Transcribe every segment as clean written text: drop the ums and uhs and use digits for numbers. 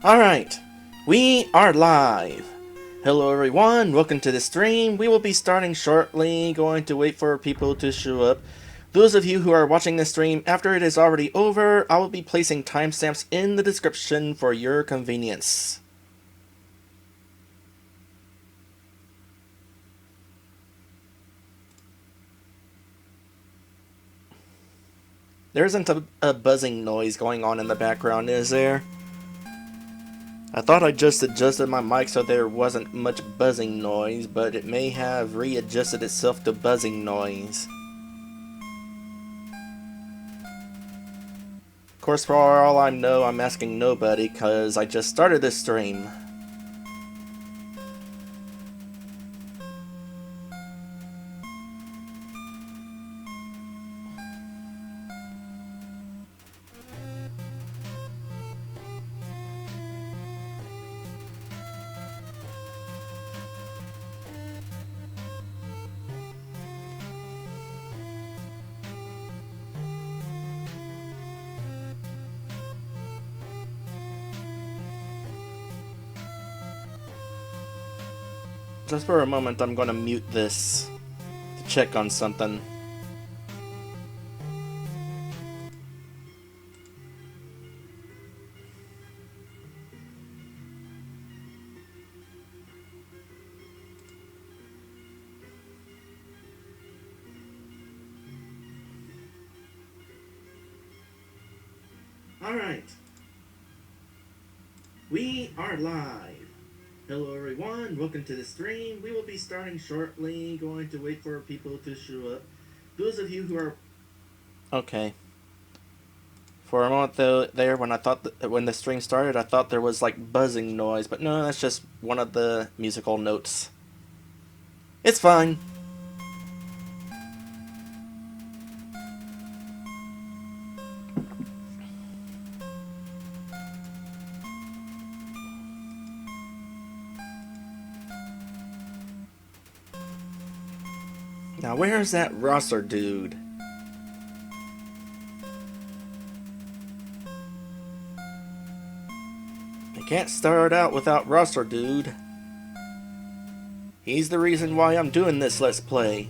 Alright, we are live. Hello everyone, welcome to the stream. We will be starting shortly, going to wait for people to show up. Those of you who are watching this stream after it is already over, I will be placing timestamps in the description for your convenience. There isn't a buzzing noise going on in the background, is there? I thought I just adjusted my mic so there wasn't much buzzing noise, but it may have readjusted itself to buzzing noise. Of course, for all I know, I'm asking nobody, cause I just started this stream. Just for a moment, I'm gonna mute this to check on something. Alright. We are live. Hello everyone, welcome to the stream. We will be starting shortly, going to wait for people to show up. Those of you who are... Okay. For a moment though, there when I thought when the stream started, I thought there was like buzzing noise, but no, that's just one of the musical notes. It's fine. Now where's that SirRosser dude? I can't start out without SirRosser dude. He's the reason why I'm doing this Let's Play.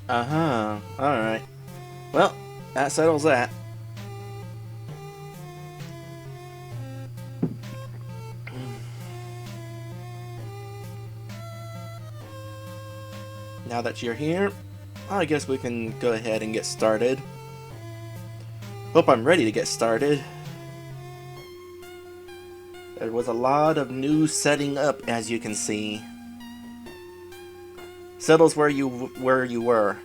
Uh-huh. Alright. Well, that settles that. Now that you're here, I guess we can go ahead and get started. Hope I'm ready to get started. There was a lot of new setting up, as you can see. Settles where you were.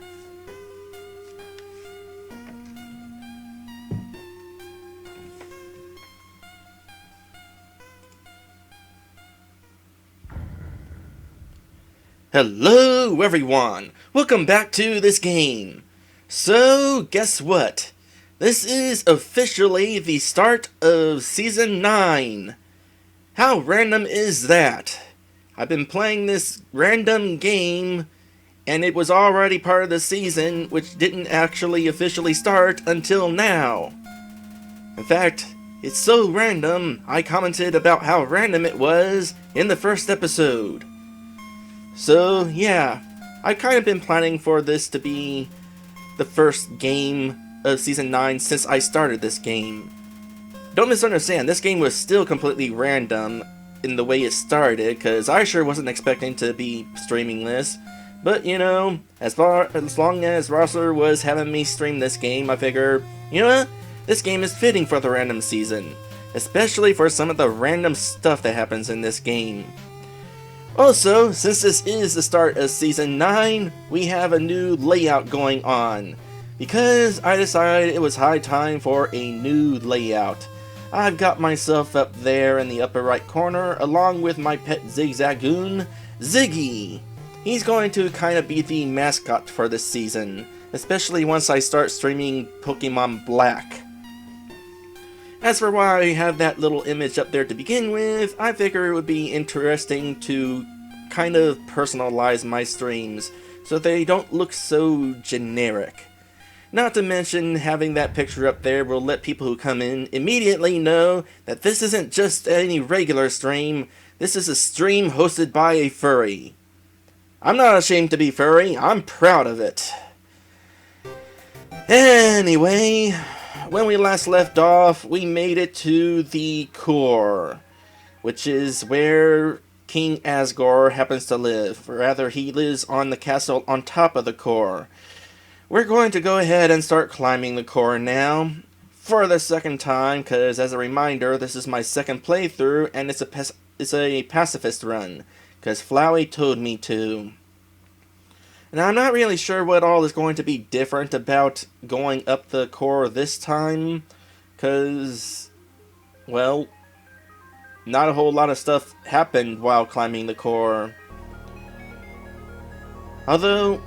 Hello everyone! Welcome back to this game! So, guess what? This is officially the start of Season 9! How random is that? I've been playing this random game, and it was already part of the season, which didn't actually officially start until now. In fact, it's so random, I commented about how random it was in the first episode. So, yeah, I've kind of been planning for this to be the first game of Season 9 since I started this game. Don't misunderstand, this game was still completely random in the way it started, because I sure wasn't expecting to be streaming this. But, you know, as long as RosserRosser was having me stream this game, I figure, you know what? This game is fitting for the random season, especially for some of the random stuff that happens in this game. Also, since this is the start of Season 9, we have a new layout going on, because I decided it was high time for a new layout. I've got myself up there in the upper right corner, along with my pet Zigzagoon, Ziggy. He's going to kind of be the mascot for this season, especially once I start streaming Pokemon Black. As for why I have that little image up there to begin with, I figure it would be interesting to kind of personalize my streams so they don't look so generic. Not to mention, having that picture up there will let people who come in immediately know that this isn't just any regular stream, this is a stream hosted by a furry. I'm not ashamed to be furry, I'm proud of it. Anyway, when we last left off, we made it to the core, which is where King Asgore happens to live. Or rather, he lives on the castle on top of the core. We're going to go ahead and start climbing the core now, for the second time, because as a reminder, this is my second playthrough, and it's a pacifist run, because Flowey told me to. And I'm not really sure what all is going to be different about going up the core this time, because, well, not a whole lot of stuff happened while climbing the core. Although,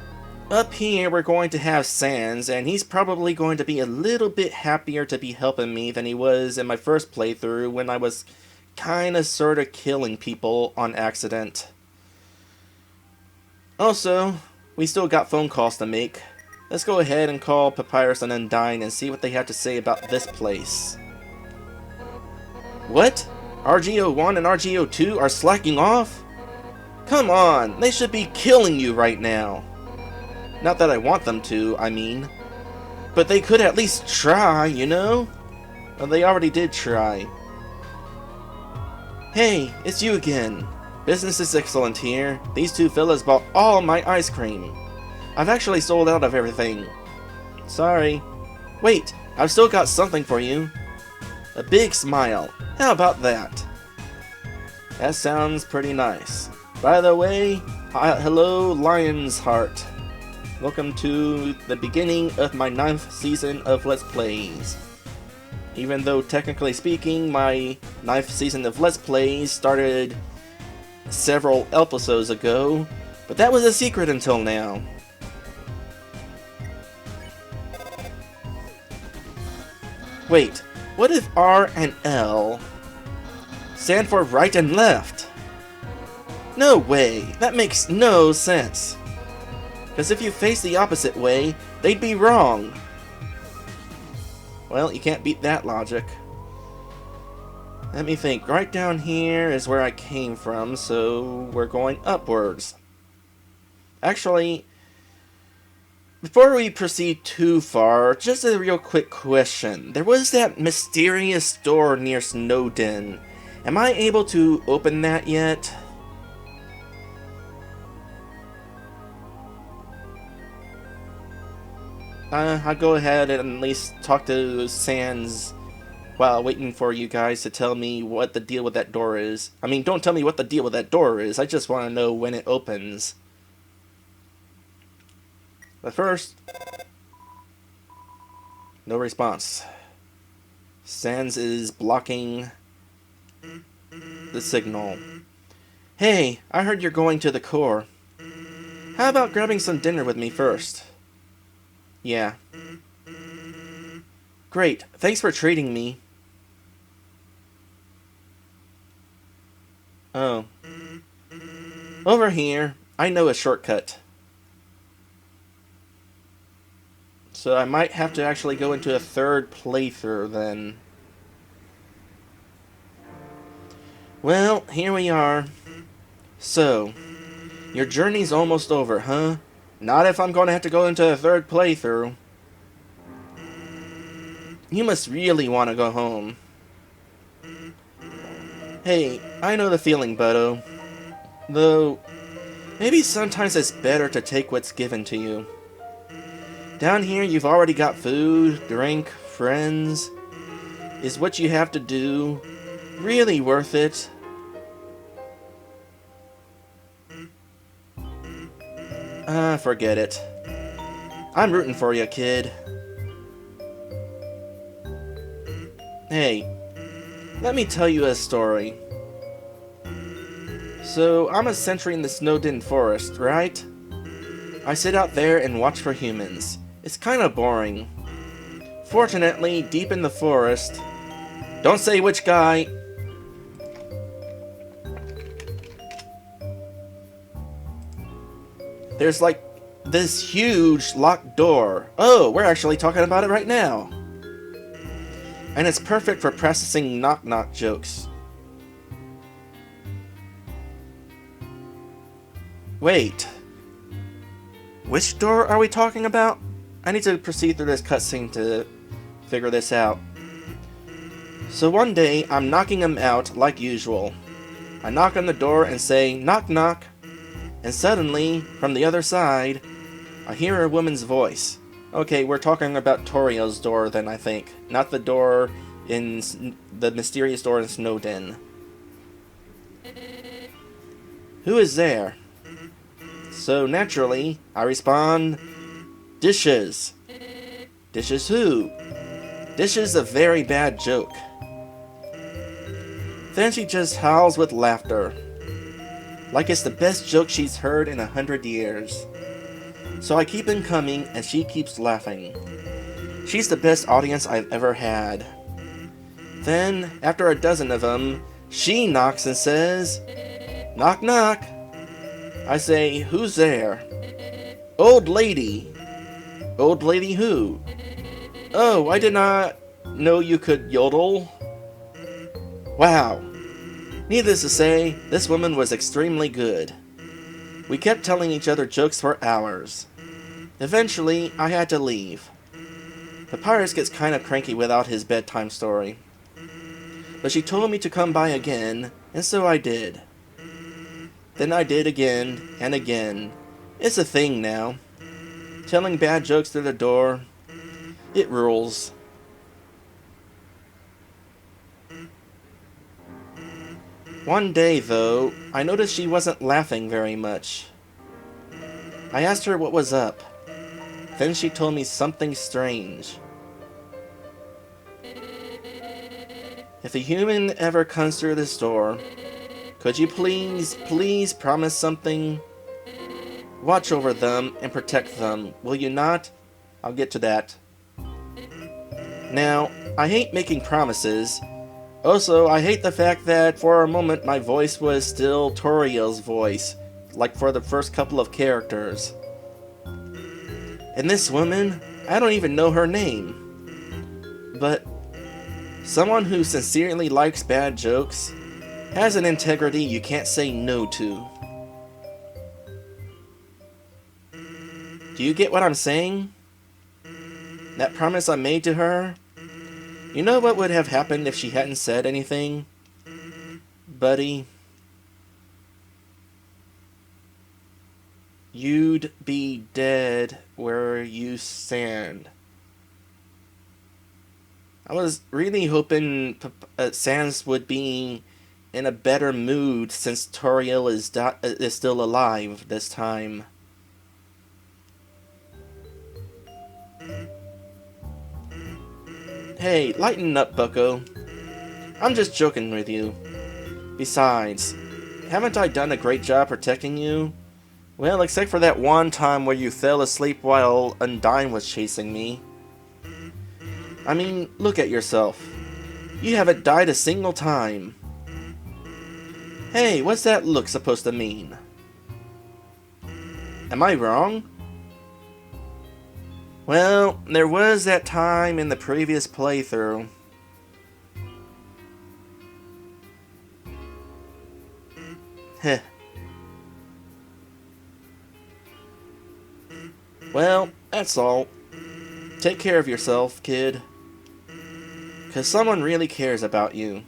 up here we're going to have Sans, and he's probably going to be a little bit happier to be helping me than he was in my first playthrough when I was kinda sorta killing people on accident. Also, we still got phone calls to make. Let's go ahead and call Papyrus and Undyne and see what they have to say about this place. What? RGO1 and RGO2 are slacking off? Come on, they should be killing you right now. Not that I want them to, I mean. But they could at least try, you know? Well, they already did try. Hey, it's you again. Business is excellent here. These two fellas bought all my ice cream. I've actually sold out of everything. Sorry. Wait, I've still got something for you. A big smile. How about that? That sounds pretty nice. By the way, hello Lion's Heart. Welcome to the beginning of my 9th season of Let's Plays. Even though technically speaking, my 9th season of Let's Plays started several episodes ago, but that was a secret until now. Wait, what if R and L stand for right and left? No way, that makes no sense. Because if you face the opposite way, they'd be wrong. Well, you can't beat that logic. Let me think. Right down here is where I came from, so we're going upwards. Actually, before we proceed too far, just a real quick question. There was that mysterious door near Snowden. Am I able to open that yet? I'll go ahead and at least talk to Sans while waiting for you guys to tell me what the deal with that door is. I mean, don't tell me what the deal with that door is, I just want to know when it opens. But first, no response. Sans is blocking the signal. Hey, I heard you're going to the core. How about grabbing some dinner with me first? Yeah. Great, thanks for treating me. Oh. Over here. I know a shortcut. So I might have to actually go into a third playthrough then. Well, here we are. So, your journey's almost over, huh? Not if I'm going to have to go into a third playthrough. You must really want to go home. Hey, I know the feeling, Buddo. Though, maybe sometimes it's better to take what's given to you. Down here, you've already got food, drink, friends. Is what you have to do really worth it? Forget it. I'm rooting for you, kid. Hey, let me tell you a story. So, I'm a sentry in the Snowden forest, right? I sit out there and watch for humans. It's kinda boring. Fortunately, deep in the forest... Don't say which guy! There's like this huge locked door. Oh, we're actually talking about it right now. And it's perfect for practicing knock-knock jokes. Wait. Which door are we talking about? I need to proceed through this cutscene to figure this out. So one day, I'm knocking him out like usual. I knock on the door and say, knock knock. And suddenly, from the other side, I hear a woman's voice. Okay, we're talking about Toriel's door then, I think. Not the door in... the mysterious door in Snowden. Who is there? So naturally, I respond, dishes. Dishes who? Dishes a very bad joke. Then she just howls with laughter. Like it's the best joke she's heard in 100 years. So I keep in coming and she keeps laughing. She's the best audience I've ever had. Then, after a dozen of them, she knocks and says, knock knock. I say, who's there? Old lady. Old lady who? Oh, I did not know you could yodel. Wow. Needless to say, this woman was extremely good. We kept telling each other jokes for hours. Eventually, I had to leave. Papyrus gets kinda cranky without his bedtime story. But she told me to come by again, and so I did. Then I did again, and again. It's a thing now. Telling bad jokes through the door. It rules. One day, though, I noticed she wasn't laughing very much. I asked her what was up. Then she told me something strange. If a human ever comes through this door, could you please promise something? Watch over them and protect them, will you not? I'll get to that. Now, I hate making promises. Also, I hate the fact that for a moment my voice was still Toriel's voice, like for the first couple of characters. And this woman, I don't even know her name. But someone who sincerely likes bad jokes has an integrity you can't say no to. Do you get what I'm saying? That promise I made to her? You know what would have happened if she hadn't said anything? Buddy, you'd be dead where you stand. I was really hoping Sans would be in a better mood since Toriel is still alive this time. Hey, lighten up, bucko. I'm just joking with you. Besides, haven't I done a great job protecting you? Well, except for that one time where you fell asleep while Undyne was chasing me. I mean, look at yourself. You haven't died a single time. Hey, what's that look supposed to mean? Am I wrong? Well, there was that time in the previous playthrough. Heh. Well, that's all. Take care of yourself, kid. 'Cause someone really cares about you.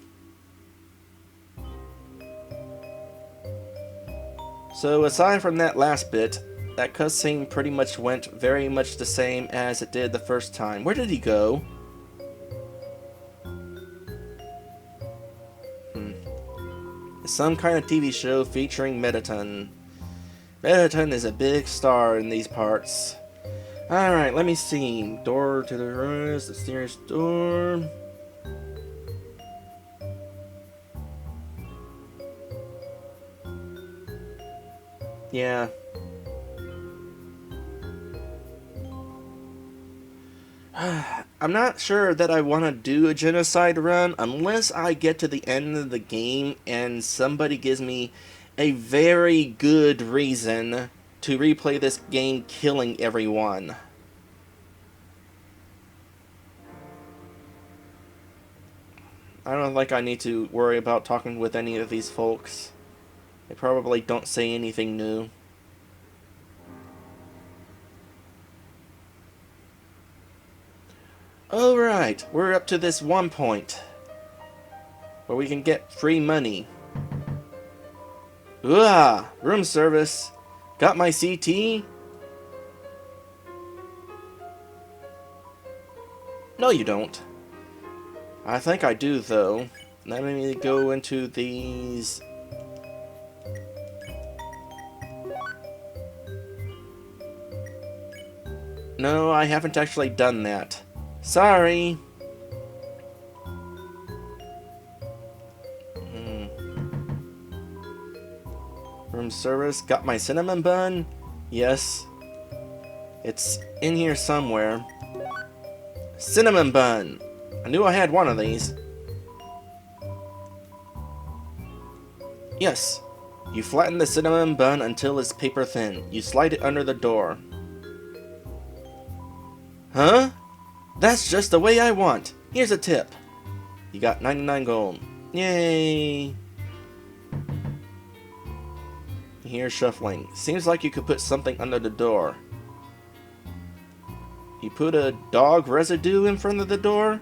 So aside from that last bit, that cutscene pretty much went very much the same as it did the first time. Where did he go? It's some kind of TV show featuring Mettaton. Mettaton is a big star in these parts. Alright, let me see. Door to the rooms, the stairs door. Yeah. I'm not sure that I want to do a genocide run unless I get to the end of the game and somebody gives me a very good reason to replay this game killing everyone. I don't think I need to worry about talking with any of these folks. They probably don't say anything new. Alright, we're up to this one point where we can get free money. Ooh, room service. Got my CT? No, you don't. I think I do, though. Let me go into these. No, I haven't actually done that. Sorry. Room service. Got my cinnamon bun? Yes. It's in here somewhere. Cinnamon bun! I knew I had one of these. Yes. You flatten the cinnamon bun until it's paper thin. You slide it under the door. Huh? That's just the way I want. Here's a tip. You got 99 gold. Yay! Here, shuffling. Seems like you could put something under the door. You put a dog residue in front of the door?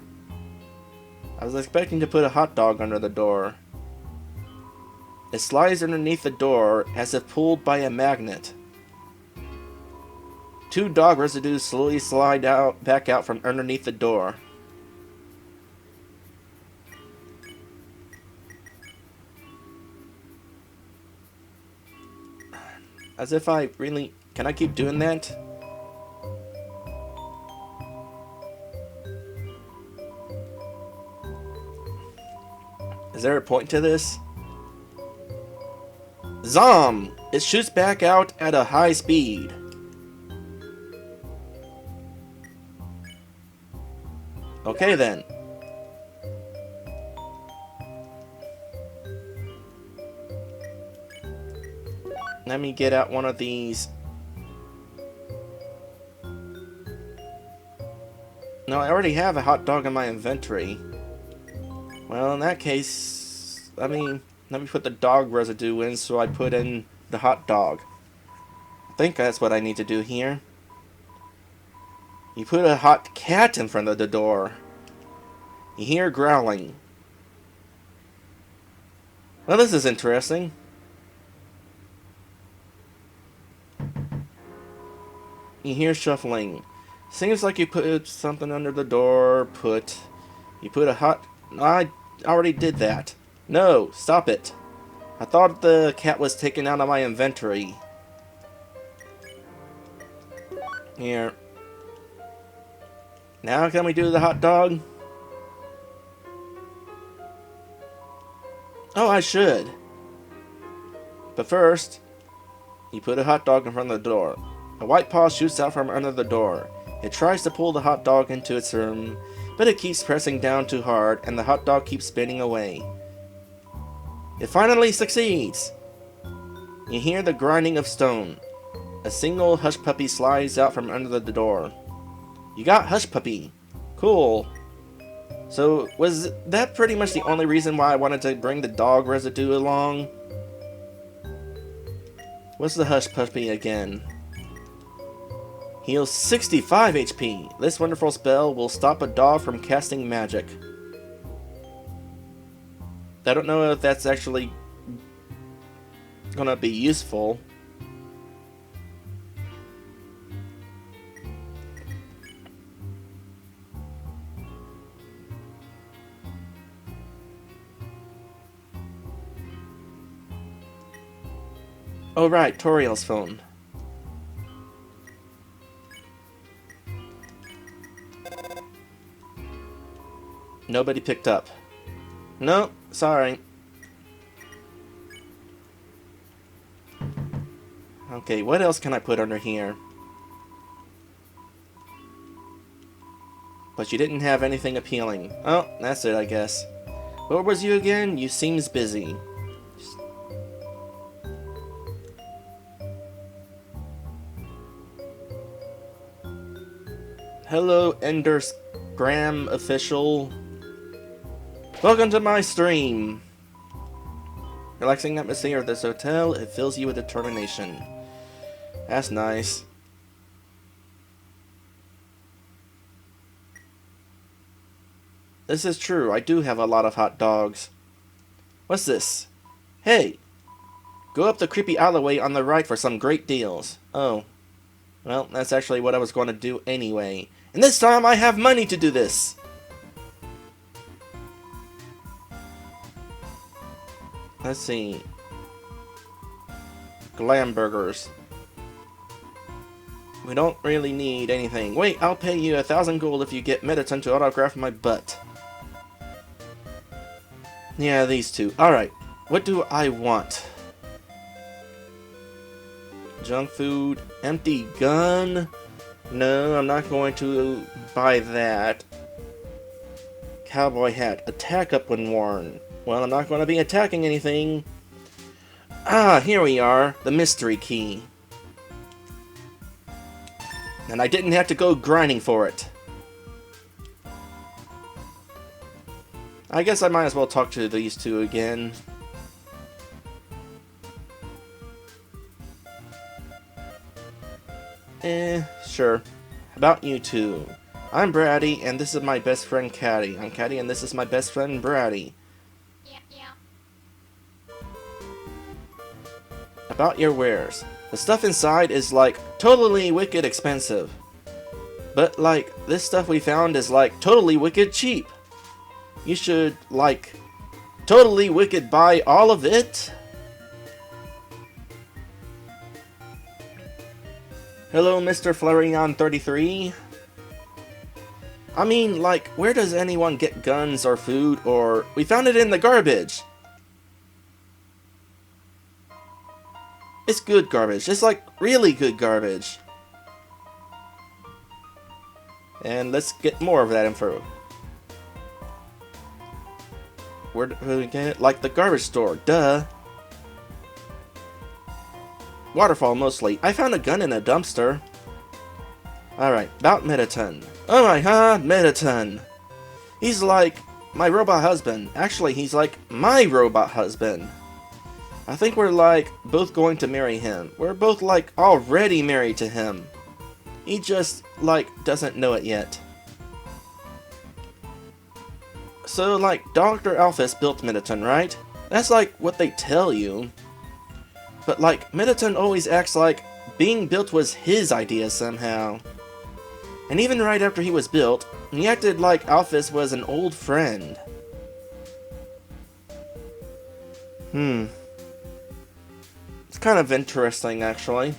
I was expecting to put a hot dog under the door. It slides underneath the door as if pulled by a magnet. 2 dog residues slowly slide back out from underneath the door. As if I really... Can I keep doing that? Is there a point to this? Zom! It shoots back out at a high speed. Okay then. Let me get out one of these. No, I already have a hot dog in my inventory. Well, in that case, let me put the dog residue in so I put in the hot dog. I think that's what I need to do here. You put a hot cat in front of the door. You hear growling. Well, this is interesting. You hear shuffling. Seems like you put something under the door. You put a hot... I already did that. No, stop it. I thought the cat was taken out of my inventory. Here. Now can we do the hot dog? Oh, I should. But first, You put a hot dog in front of the door. A white paw shoots out from under the door. It tries to pull the hot dog into its room, but it keeps pressing down too hard, and the hot dog keeps spinning away. It finally succeeds! You hear the grinding of stone. A single hush puppy slides out from under the door. You got hush puppy. Cool. So, was that pretty much the only reason why I wanted to bring the dog residue along? What's the hush puppy again? Heals 65 HP. This wonderful spell will stop a dog from casting magic. I don't know if that's actually gonna be useful. Oh right, Toriel's phone. Nobody picked up. No, sorry. Okay, what else can I put under here? But you didn't have anything appealing. Oh, that's it, I guess. Where was you again? You seems busy. Hello, Endergram official. Welcome to my stream. Relaxing atmosphere of this hotel, it fills you with determination. That's nice. This is true, I do have a lot of hot dogs. What's this? Hey! Go up the creepy alleyway on the right for some great deals. Oh. Well, that's actually what I was going to do anyway. And this time I have money to do this! Let's see. Glam burgers. We don't really need anything. Wait, I'll pay you 1,000 gold if you get Mettaton to autograph my butt. Yeah, these two. Alright, what do I want? Junk food, empty gun. No, I'm not going to buy that. Cowboy hat, attack up when worn. Well, I'm not going to be attacking anything. Ah, here we are, the mystery key. And I didn't have to go grinding for it. I guess I might as well talk to these two again. Sure. About you two. I'm Brady, and this is my best friend Caddy. I'm Caddy, and this is my best friend Brady. About your wares. The stuff inside is like totally wicked expensive. But like this stuff we found is like totally wicked cheap. You should like totally wicked buy all of it. Hello, Mr. Flareon33. I mean, like, where does anyone get guns or food or... We found it in the garbage! It's good garbage. It's like really good garbage. And let's get more of that info. Where do we get it? Like the garbage store. Duh. Waterfall mostly. I found a gun in a dumpster. Alright, about Mettaton. Oh my god, Mettaton. He's like my robot husband. Actually, he's like my robot husband. I think we're like both going to marry him. We're both like already married to him. He just like doesn't know it yet. So like Dr. Alphys built Mettaton, right? That's like what they tell you. But like Mettaton always acts like being built was his idea somehow. And even right after he was built, he acted like Alphys was an old friend. It's kind of interesting, actually.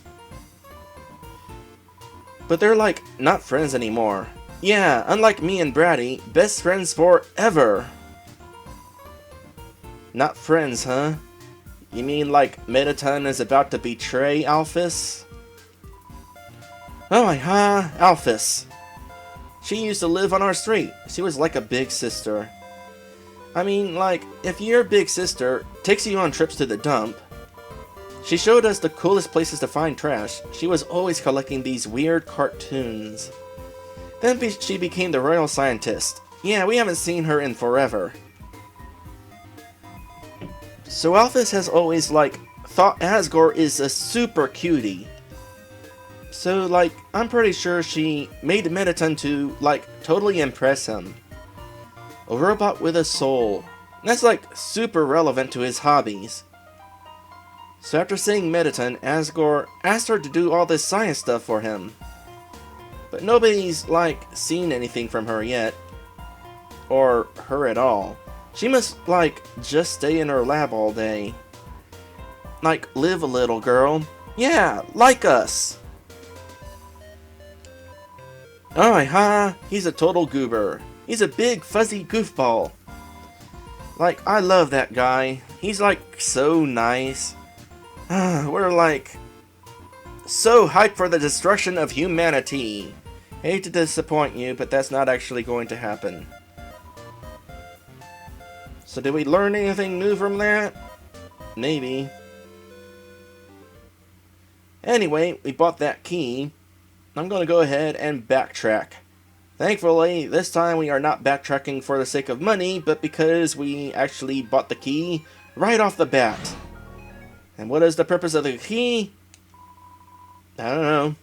But they're like, not friends anymore. Yeah, unlike me and Brady, best friends forever. Not friends, huh? You mean like Mettaton is about to betray Alphys? Oh my Alphys. She used to live on our street. She was like a big sister. I mean, like, if your big sister takes you on trips to the dump, she showed us the coolest places to find trash. She was always collecting these weird cartoons. Then she became the royal scientist. Yeah, we haven't seen her in forever. So Alphys has always, like, thought Asgore is a super cutie. So, like, I'm pretty sure she made Mettaton to, like, totally impress him. A robot with a soul. That's, like, super relevant to his hobbies. So after seeing Mettaton, Asgore asked her to do all this science stuff for him. But nobody's, like, seen anything from her yet. Or her at all. She must, like, just stay in her lab all day. Like, live a little, girl. Yeah, like us. Oh, he's a total goober. He's a big, fuzzy goofball. Like, I love that guy. He's, like, so nice. We're, like, so hyped for the destruction of humanity. Hate to disappoint you, but that's not actually going to happen. So did we learn anything new from that? Maybe. Anyway, we bought that key. I'm going to go ahead and backtrack. Thankfully, this time we are not backtracking for the sake of money, but because we actually bought the key right off the bat. And what is the purpose of the key? I don't know.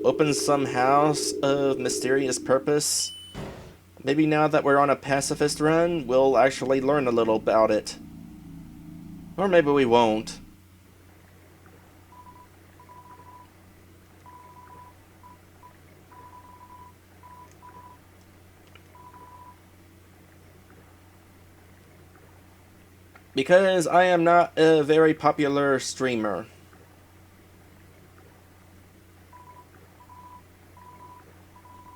Open some house of mysterious purpose. Maybe now that we're on a pacifist run, we'll actually learn a little about it. Or maybe we won't. Because I am not a very popular streamer.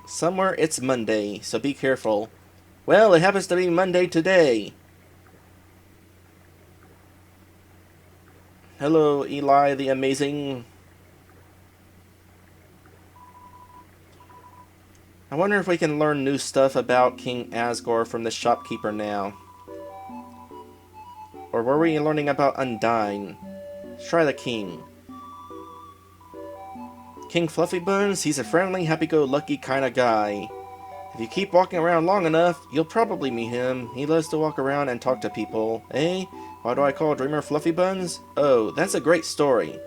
Somewhere it's Monday, so be careful. Well, it happens to be Monday today. Hello, Eli the Amazing. I wonder if we can learn new stuff about King Asgore from the shopkeeper now. Or were we learning about Undyne? Let's try the king. King Fluffy Buns, he's a friendly, happy-go-lucky kind of guy. If you keep walking around long enough, you'll probably meet him. He loves to walk around and talk to people. Eh? Why do I call Dreamer Fluffy Buns? Oh, that's a great story.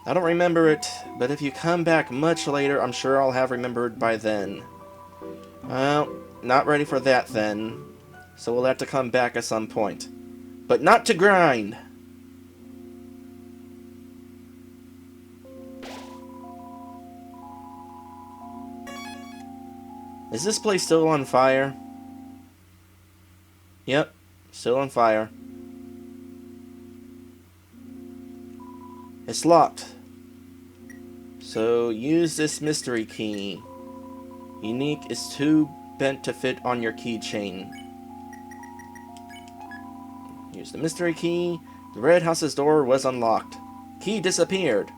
I don't remember it, but if you come back much later, I'm sure I'll have remembered by then. Well, not ready for that then. So we'll have to come back at some point. But not to grind! Is this place still on fire? Yep, still on fire. It's locked. So use this mystery key. Unique is too bent to fit on your keychain. Use the mystery key. The red house's door was unlocked. Key disappeared.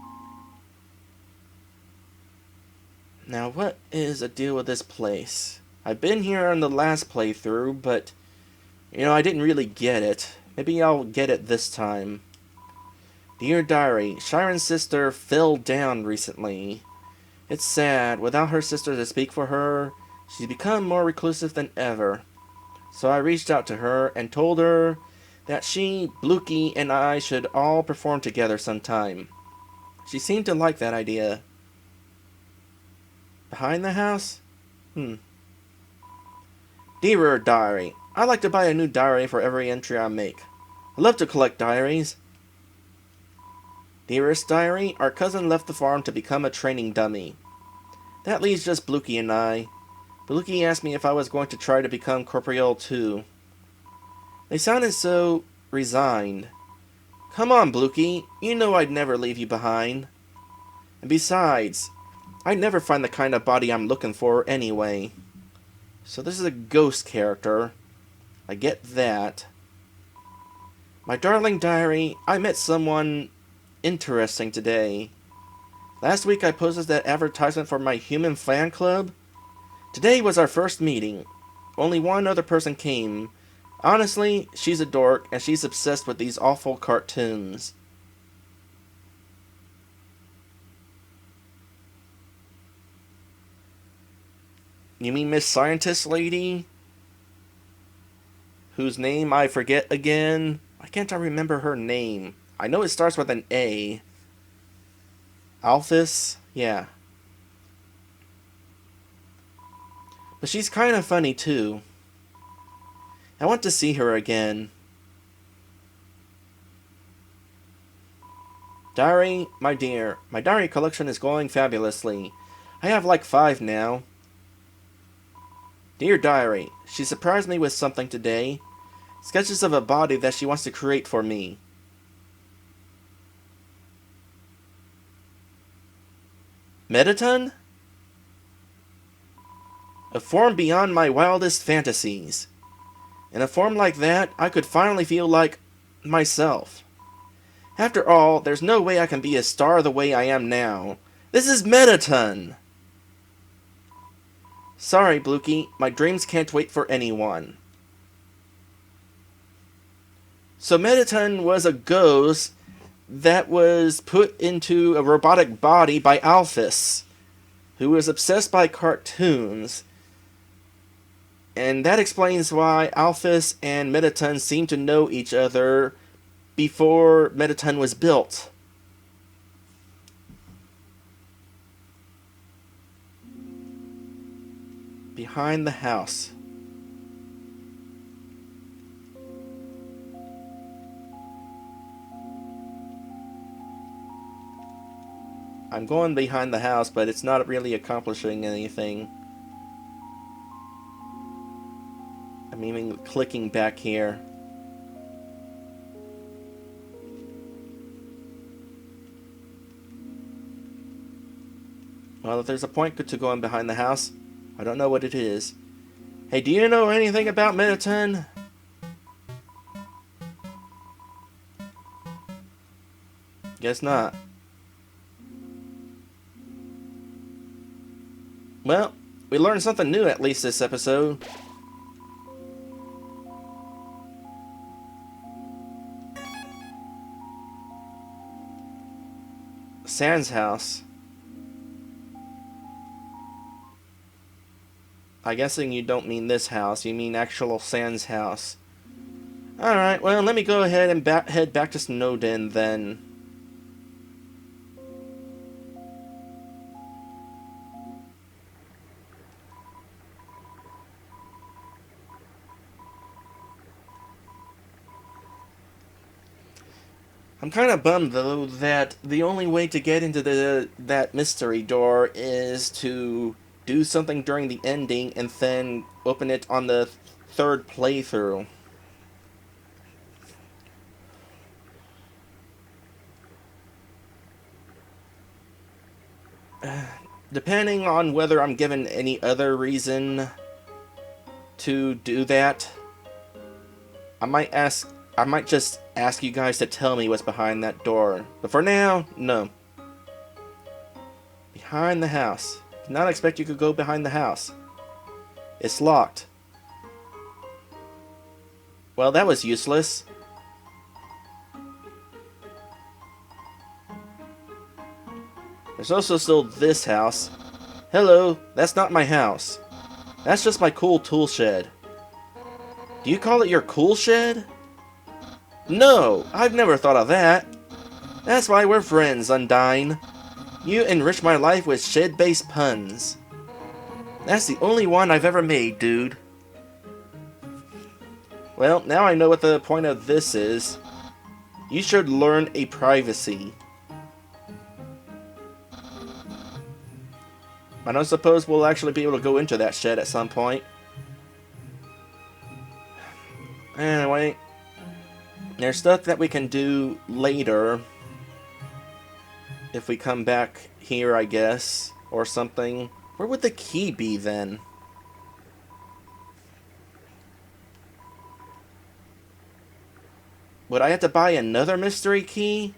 Now what is the deal with this place? I've been here on the last playthrough, but you know, I didn't really get it. Maybe I'll get it this time. Dear Diary, Shiren's sister fell down recently. It's sad. Without her sister to speak for her, she's become more reclusive than ever. So I reached out to her and told her that she, Blookie, and I should all perform together sometime. She seemed to like that idea. Behind the house? Dear Diary, I like to buy a new diary for every entry I make. I love to collect diaries. Dearest Diary, our cousin left the farm to become a training dummy. That leaves just Blookie and I. Blookie asked me if I was going to try to become corporeal too. They sounded so resigned. Come on, Blookie, you know I'd never leave you behind. And besides, I'd never find the kind of body I'm looking for anyway. So this is a ghost character. I get that. My darling diary, I met someone interesting today. Last week I posted that advertisement for my human fan club. Today was our first meeting. Only one other person came. Honestly, she's a dork, and she's obsessed with these awful cartoons. You mean Miss Scientist Lady? Whose name I forget again? Why can't I remember her name? I know it starts with an A. Alphys? Yeah. But she's kind of funny, too. I want to see her again. Diary, my dear, my diary collection is going fabulously. I have like 5 now. Dear Diary, she surprised me with something today. Sketches of a body that she wants to create for me. Mettaton? A form beyond my wildest fantasies. In a form like that, I could finally feel like myself. After all, there's no way I can be a star the way I am now. This is Mettaton! Sorry, Blukey, my dreams can't wait for anyone. So Mettaton was a ghost that was put into a robotic body by Alphys, who was obsessed by cartoons. And that explains why Alphys and Mettaton seem to know each other before Mettaton was built. Behind the house. I'm going behind the house, but it's not really accomplishing anything. I'm even clicking back here. Well, if there's a point to going behind the house, I don't know what it is. Hey, do you know anything about Mettaton? Guess not. Well, we learned something new at least this episode. Sans house. I'm guessing you don't mean this house, you mean actual Sans house. Alright, well, let me go ahead and head back to Snowden then. I'm kind of bummed, though, that the only way to get into that mystery door is to do something during the ending and then open it on the 3rd playthrough. Depending on whether I'm given any other reason to do that, I might just ask you guys to tell me what's behind that door. But for now, no. Behind the house. Did not expect you could go behind the house. It's locked. Well, that was useless. There's also still this house. Hello, that's not my house. That's just my cool tool shed. Do you call it your cool shed? No, I've never thought of that. That's why we're friends, Undyne. You enrich my life with shed-based puns. That's the only one I've ever made, dude. Well, now I know what the point of this is. You should learn a privacy. I don't suppose we'll actually be able to go into that shed at some point. Anyway, there's stuff that we can do later. If we come back here, I guess, or something. Where would the key be then? Would I have to buy another mystery key?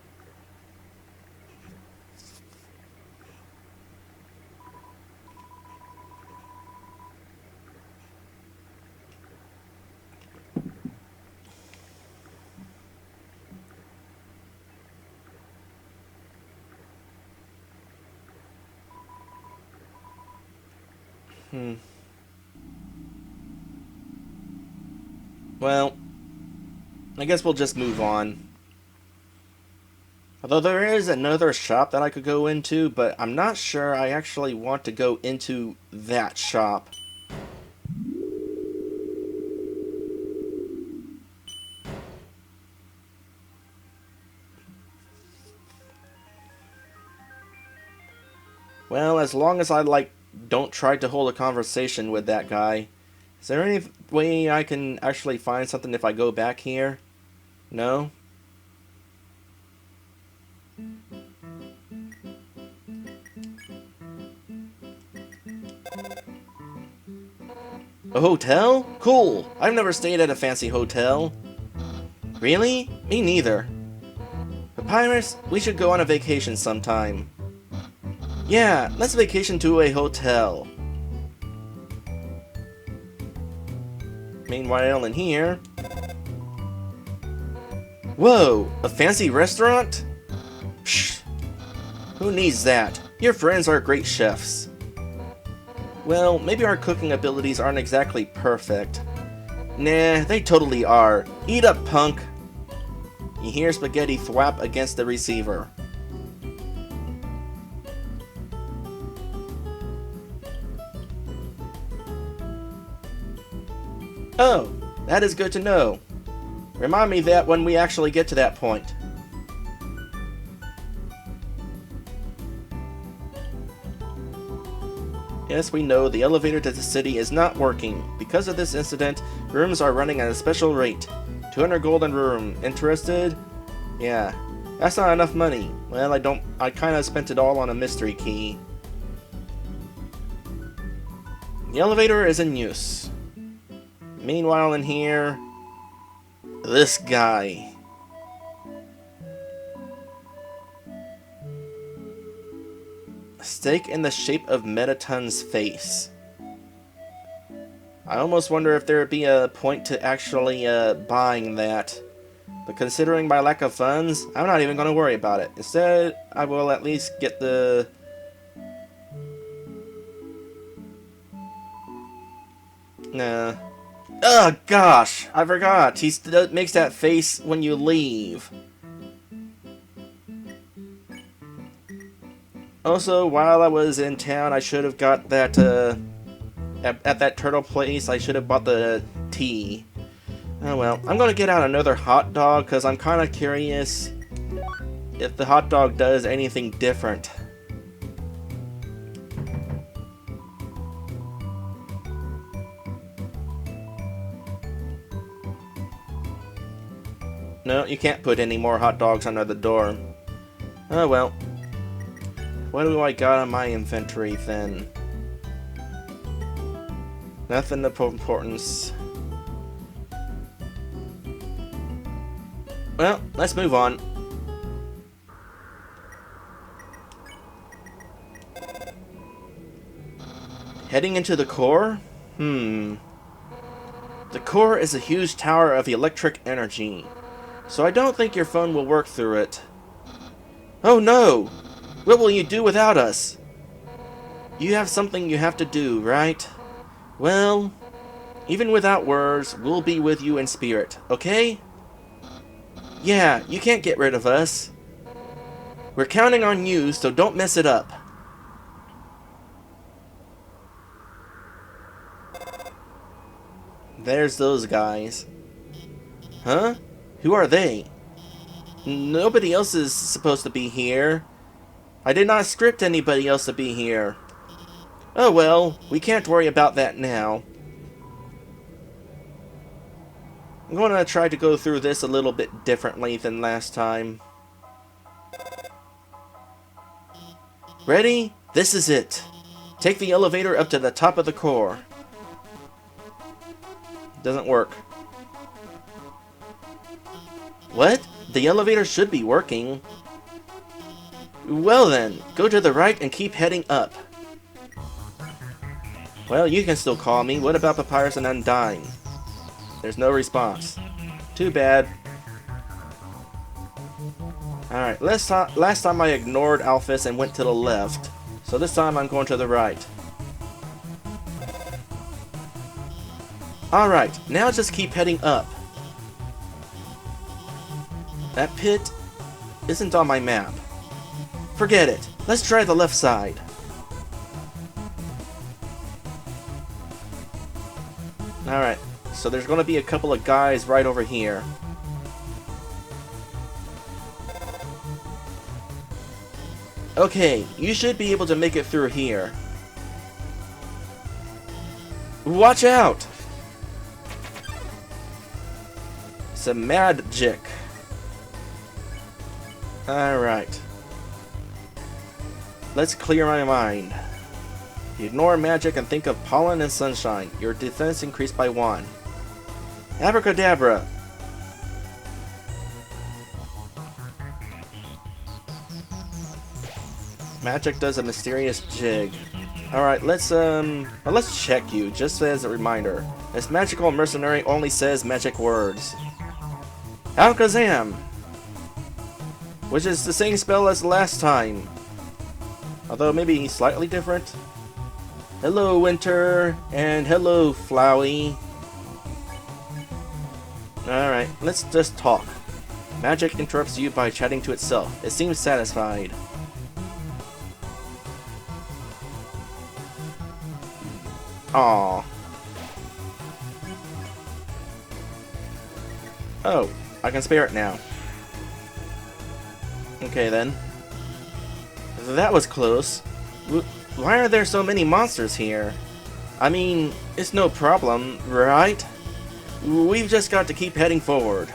Well, I guess we'll just move on. Although there is another shop that I could go into, but I'm not sure I actually want to go into that shop. Well, as long as I, don't try to hold a conversation with that guy. Is there any way I can actually find something if I go back here? No? A hotel? Cool! I've never stayed at a fancy hotel. Really? Me neither. Papyrus, we should go on a vacation sometime. Yeah, let's vacation to a hotel. Meanwhile, in here... Whoa! A fancy restaurant? Psh! Who needs that? Your friends are great chefs. Well, maybe our cooking abilities aren't exactly perfect. Nah, they totally are. Eat up, punk! You hear spaghetti thwap against the receiver. Oh, that is good to know. Remind me that when we actually get to that point. Yes, we know the elevator to the city is not working. Because of this incident, rooms are running at a special rate. 200 gold a room. Interested? Yeah. That's not enough money. Well, I kinda spent it all on a mystery key. The elevator is in use. Meanwhile in here... This guy. A stake in the shape of Mettaton's face. I almost wonder if there would be a point to actually buying that. But considering my lack of funds, I'm not even going to worry about it. Instead, I will at least get the... Nah. Oh gosh, I forgot. He makes that face when you leave. Also, while I was in town, I should have got that, at that turtle place, I should have bought the tea. Oh well, I'm gonna get out another hot dog, because I'm kind of curious if the hot dog does anything different. No, you can't put any more hot dogs under the door. Oh well. What do I got on my inventory then? Nothing of importance. Well, let's move on. Heading into the core? The core is a huge tower of electric energy. So I don't think your phone will work through it. Oh no! What will you do without us? You have something you have to do, right? Well, even without words, we'll be with you in spirit, okay? Yeah, you can't get rid of us. We're counting on you, so don't mess it up. There's those guys. Huh? Who are they? Nobody else is supposed to be here. I did not script anybody else to be here. Oh well, we can't worry about that now. I'm going to try to go through this a little bit differently than last time. Ready? This is it. Take the elevator up to the top of the core. Doesn't work. What? The elevator should be working. Well then, go to the right and keep heading up. Well, you can still call me. What about Papyrus and Undyne? There's no response. Too bad. Alright, last time I ignored Alphys and went to the left. So this time I'm going to the right. Alright, now just keep heading up. That pit isn't on my map. Forget it. Let's try the left side. Alright, so there's going to be a couple of guys right over here. Okay, you should be able to make it through here. Watch out! Some magic. Alright. Let's clear my mind. Ignore magic and think of pollen and sunshine. Your defense increased by 1. Abracadabra! Magic does a mysterious jig. Alright, let's check you, just as a reminder. This magical mercenary only says magic words. Alakazam! Which is the same spell as last time. Although maybe slightly different. Hello, Winter, and hello, Flowey. Alright, let's just talk. Magic interrupts you by chatting to itself. It seems satisfied. Aww. Oh, I can spare it now. Okay then. That was close. Why are there so many monsters here? I mean, it's no problem, right? We've just got to keep heading forward.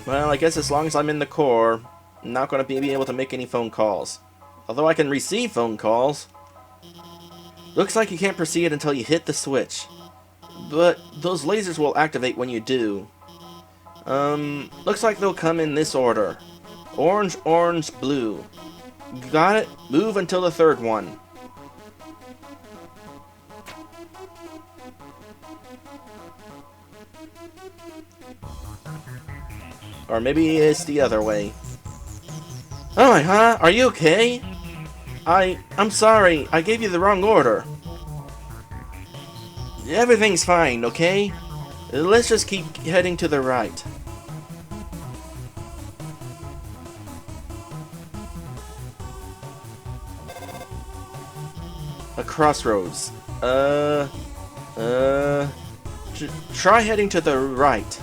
Well, I guess as long as I'm in the core, I'm not going to be able to make any phone calls. Although I can receive phone calls. Looks like you can't proceed until you hit the switch. But those lasers will activate when you do. Looks like they'll come in this order. Orange, orange, blue. Got it? Move until the third one. Or maybe it's the other way. Oh, huh? Are you okay? I'm sorry. I gave you the wrong order. Everything's fine, okay? Let's just keep heading to the right. A crossroads. Try heading to the right.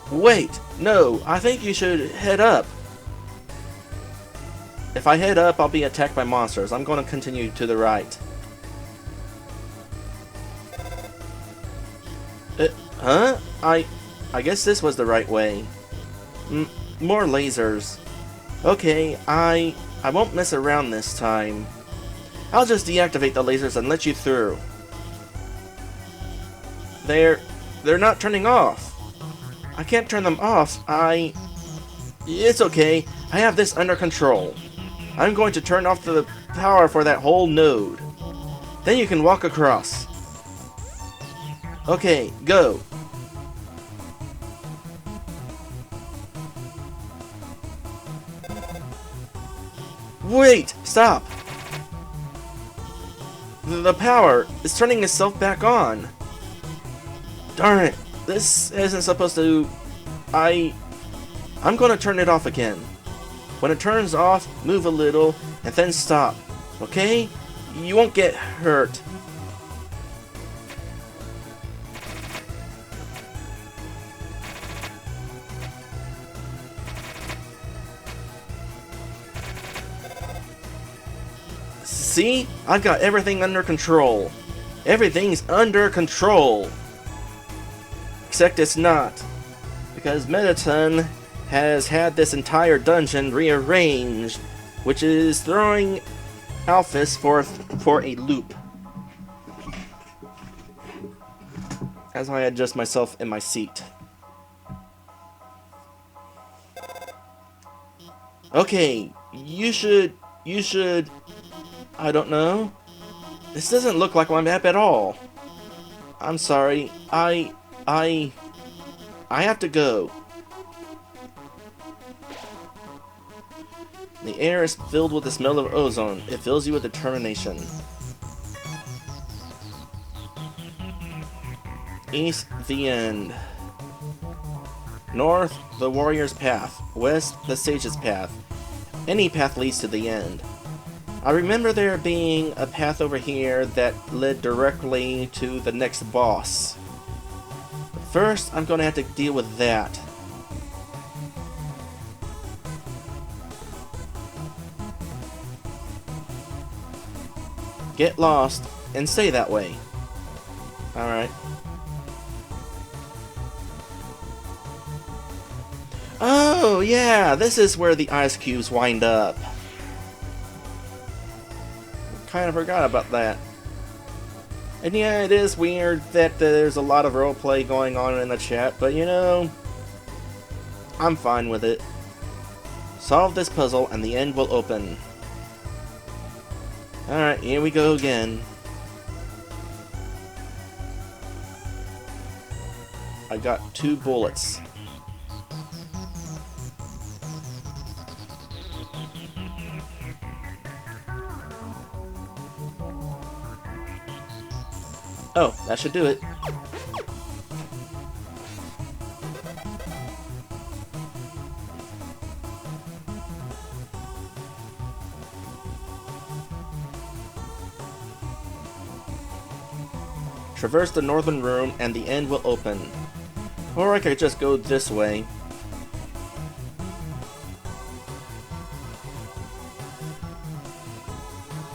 Wait, no, I think you should head up. If I head up, I'll be attacked by monsters. I'm going to continue to the right. Huh? I guess this was the right way. More lasers. Okay, I won't mess around this time. I'll just deactivate the lasers and let you through. They're not turning off. I can't turn them off. It's okay. I have this under control. I'm going to turn off the power for that whole node. Then you can walk across. Okay, go. Wait! Stop! The power is turning itself back on. Darn it. This isn't supposed to... I'm gonna turn it off again. When it turns off, move a little, and then stop. Okay? You won't get hurt. See? I've got everything under control. Everything's under control. Except it's not. Because Mettaton has had this entire dungeon rearranged, which is throwing Alphys for a loop. As I adjust myself in my seat. Okay, you should, I don't know. This doesn't look like my map at all. I'm sorry, I have to go. The air is filled with the smell of ozone. It fills you with determination. East, the end. North, the warrior's path. West, the sage's path. Any path leads to the end. I remember there being a path over here that led directly to the next boss. But first, I'm going to have to deal with that. Get lost and stay that way. Alright. Oh, yeah, this is where the ice cubes wind up. Kind of forgot about that. And yeah, it is weird that there's a lot of roleplay going on in the chat, but you know, I'm fine with it. Solve this puzzle and the end will open. Alright, here we go again. I got 2 bullets. Oh, that should do it. Traverse the northern room and the end will open. Or I could just go this way.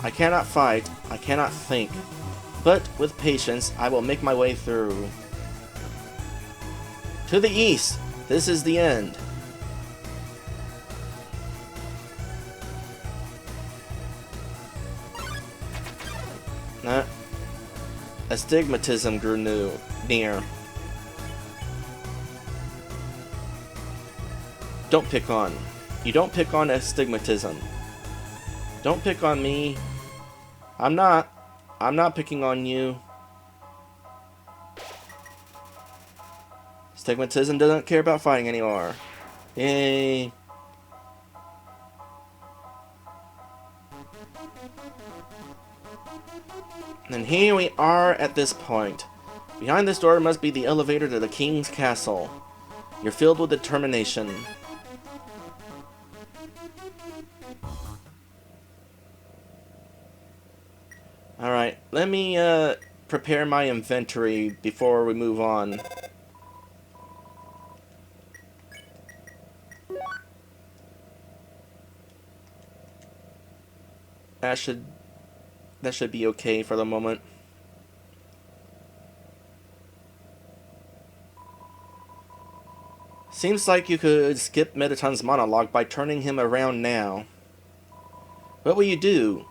I cannot fight, I cannot think. But with patience, I will make my way through. To the east! This is the end. Astigmatism grew near. Don't pick on. You don't pick on astigmatism. Don't pick on me. I'm not picking on you. Astigmatism doesn't care about fighting anymore. Yay. And here we are at this point. Behind this door must be the elevator to the king's castle. You're filled with determination. Alright, let me prepare my inventory before we move on. That should be okay for the moment. Seems like you could skip Mettaton's monologue by turning him around now. What will you do?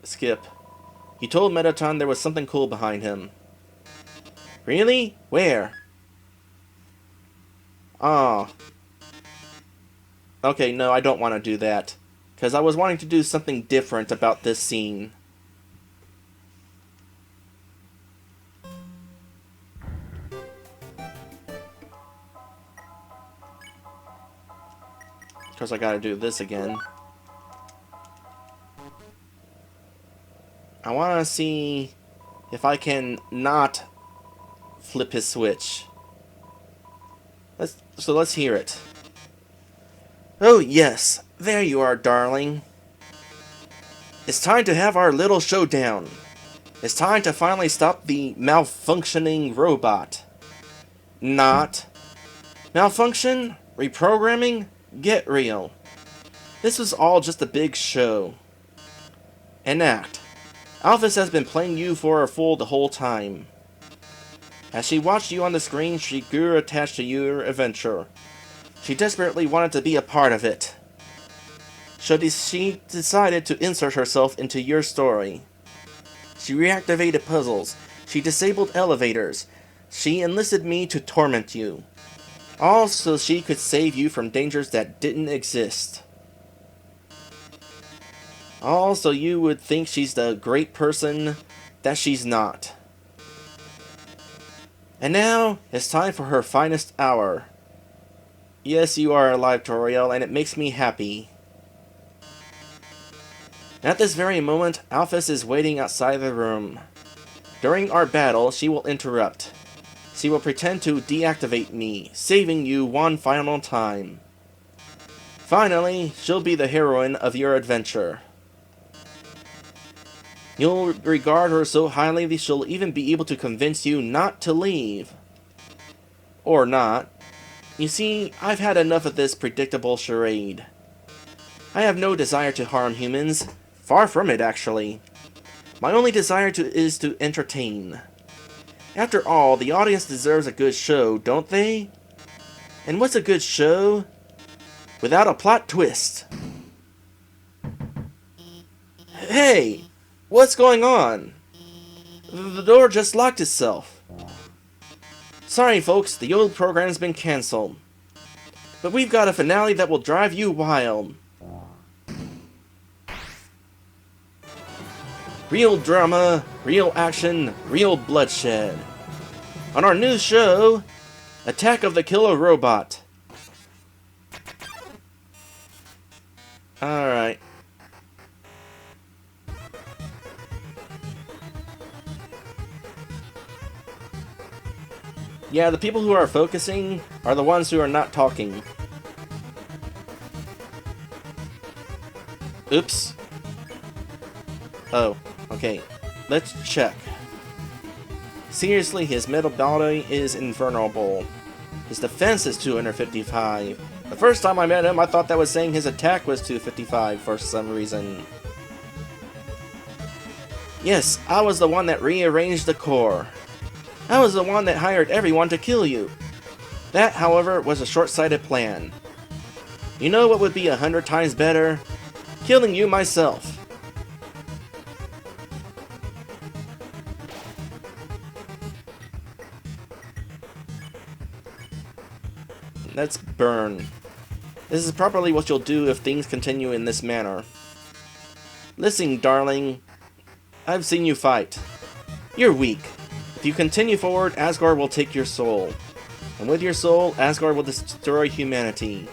Skip. You told Mettaton there was something cool behind him. Really? Where? Ah. Okay, no, I don't want to do that. Because I was wanting to do something different about this scene. Of course, I gotta do this again. I want to see if I can not flip his switch. Let's hear it. Oh yes, there you are, darling. It's time to have our little showdown. It's time to finally stop the malfunctioning robot. Not. Malfunction? Reprogramming? Get real. This was all just a big show. An act. Alphys has been playing you for a fool the whole time. As she watched you on the screen, she grew attached to your adventure. She desperately wanted to be a part of it. She decided to insert herself into your story. She reactivated puzzles. She disabled elevators. She enlisted me to torment you. All so she could save you from dangers that didn't exist. All so you would think she's the great person that she's not. And now, it's time for her finest hour. Yes, you are alive, Toriel, and it makes me happy. At this very moment, Alphys is waiting outside the room. During our battle, she will interrupt. She will pretend to deactivate me, saving you one final time. Finally, she'll be the heroine of your adventure. You'll regard her so highly that she'll even be able to convince you not to leave. Or not. You see, I've had enough of this predictable charade. I have no desire to harm humans. Far from it, actually. My only desire is to entertain. After all, the audience deserves a good show, don't they? And what's a good show? Without a plot twist. Hey! What's going on? The door just locked itself. Sorry folks, the old program's been cancelled. But we've got a finale that will drive you wild. Real drama, real action, real bloodshed. On our new show, Attack of the Killer Robot. Alright. Yeah, the people who are focusing are the ones who are not talking. Oops. Oh, okay. Let's check. Seriously, his metal body is invulnerable. His defense is 255. The first time I met him, I thought that was saying his attack was 255 for some reason. Yes, I was the one that rearranged the core. I was the one that hired everyone to kill you. That, however, was a short-sighted plan. You know what would be 100 times better? Killing you myself. Let's burn. This is probably what you'll do if things continue in this manner. Listen, darling. I've seen you fight. You're weak. If you continue forward, Asgard will take your soul. And with your soul, Asgard will destroy humanity.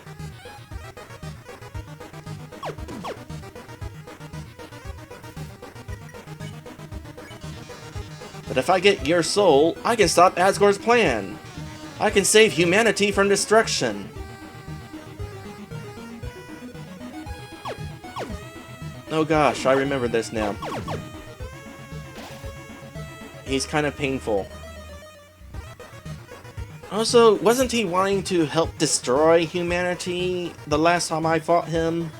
But if I get your soul, I can stop Asgard's plan. I can save humanity from destruction. Oh gosh, I remember this now. He's kind of painful. Also, wasn't he wanting to help destroy humanity the last time I fought him?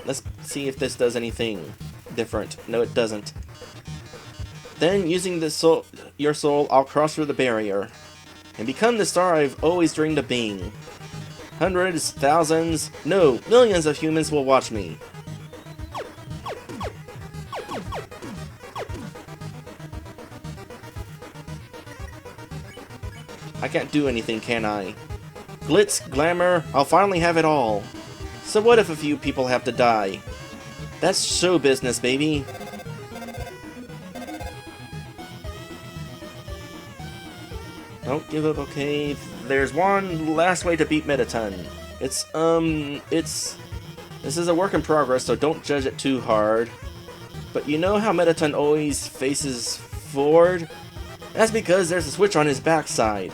Let's see if this does anything different. No, it doesn't. Then, using your soul, I'll cross through the barrier and become the star I've always dreamed of being. Hundreds, thousands, no, millions of humans will watch me. I can't do anything, can I? Glitz, glamour, I'll finally have it all. So what if a few people have to die? That's show business, baby. Don't give up, okay? There's one last way to beat Mettaton. This is a work in progress, so don't judge it too hard. But you know how Mettaton always faces forward? That's because there's a switch on his backside.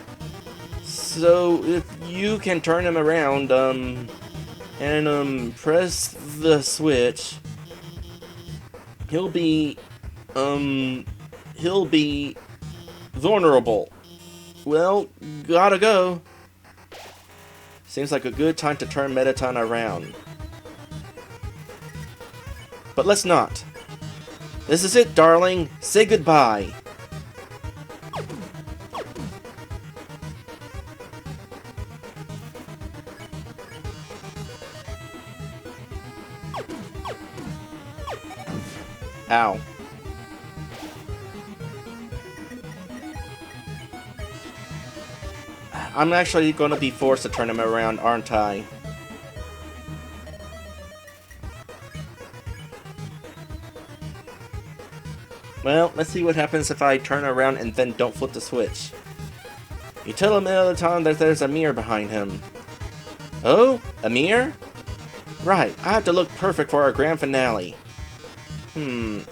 So if you can turn him around, and press the switch, he'll be vulnerable. Well, gotta go. Seems like a good time to turn Mettaton around. But let's not. This is it, darling. Say goodbye. Ow. I'm actually going to be forced to turn him around, aren't I? Well, let's see what happens if I turn around and then don't flip the switch. You tell him Mettaton that there's a mirror behind him. Oh? A mirror? Right, I have to look perfect for our grand finale.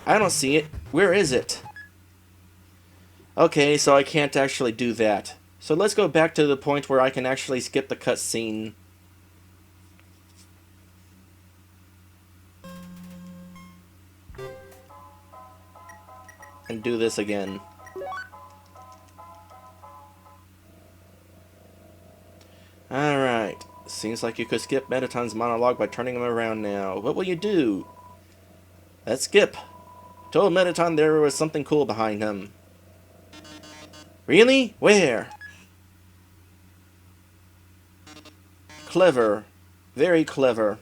I don't see it. Where is it? Okay, so I can't actually do that. So let's go back to the point where I can actually skip the cutscene. And do this again. Alright. Seems like you could skip Mettaton's monologue by turning him around now. What will you do? Let's skip. Told Mettaton there was something cool behind him. Really? Where? Clever. Very clever.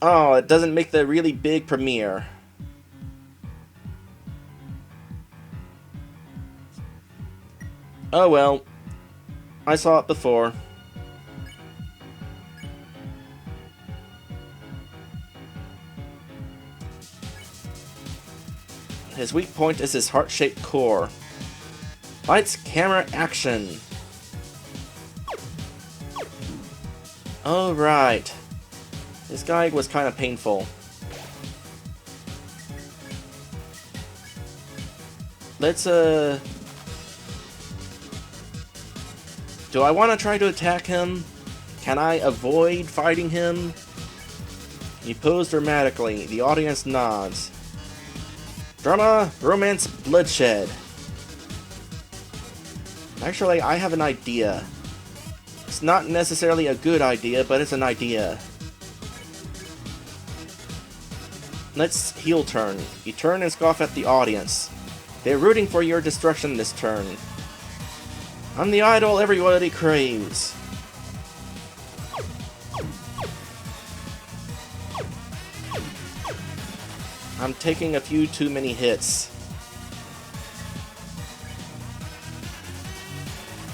Oh, it doesn't make the really big premiere. Oh well. I saw it before. His weak point is his heart-shaped core. Lights, camera, action. Alright. This guy was kind of painful. Let's, do I want to try to attack him? Can I avoid fighting him? He posed dramatically. The audience nods. Drama, romance, bloodshed. Actually, I have an idea. It's not necessarily a good idea, but it's an idea. Let's heel turn. You turn and scoff at the audience. They're rooting for your destruction this turn. I'm the idol everybody craves. I'm taking a few too many hits.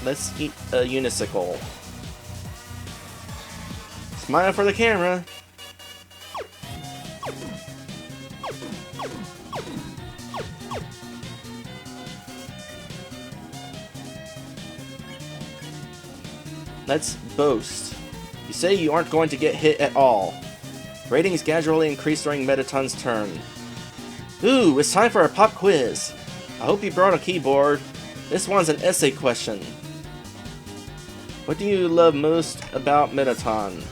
Let's eat a unicycle. Smile for the camera. Let's boast. You say you aren't going to get hit at all. Ratings gradually increase during Mettaton's turn. Ooh, it's time for a pop quiz. I hope you brought a keyboard. This one's an essay question. What do you love most about Mettaton?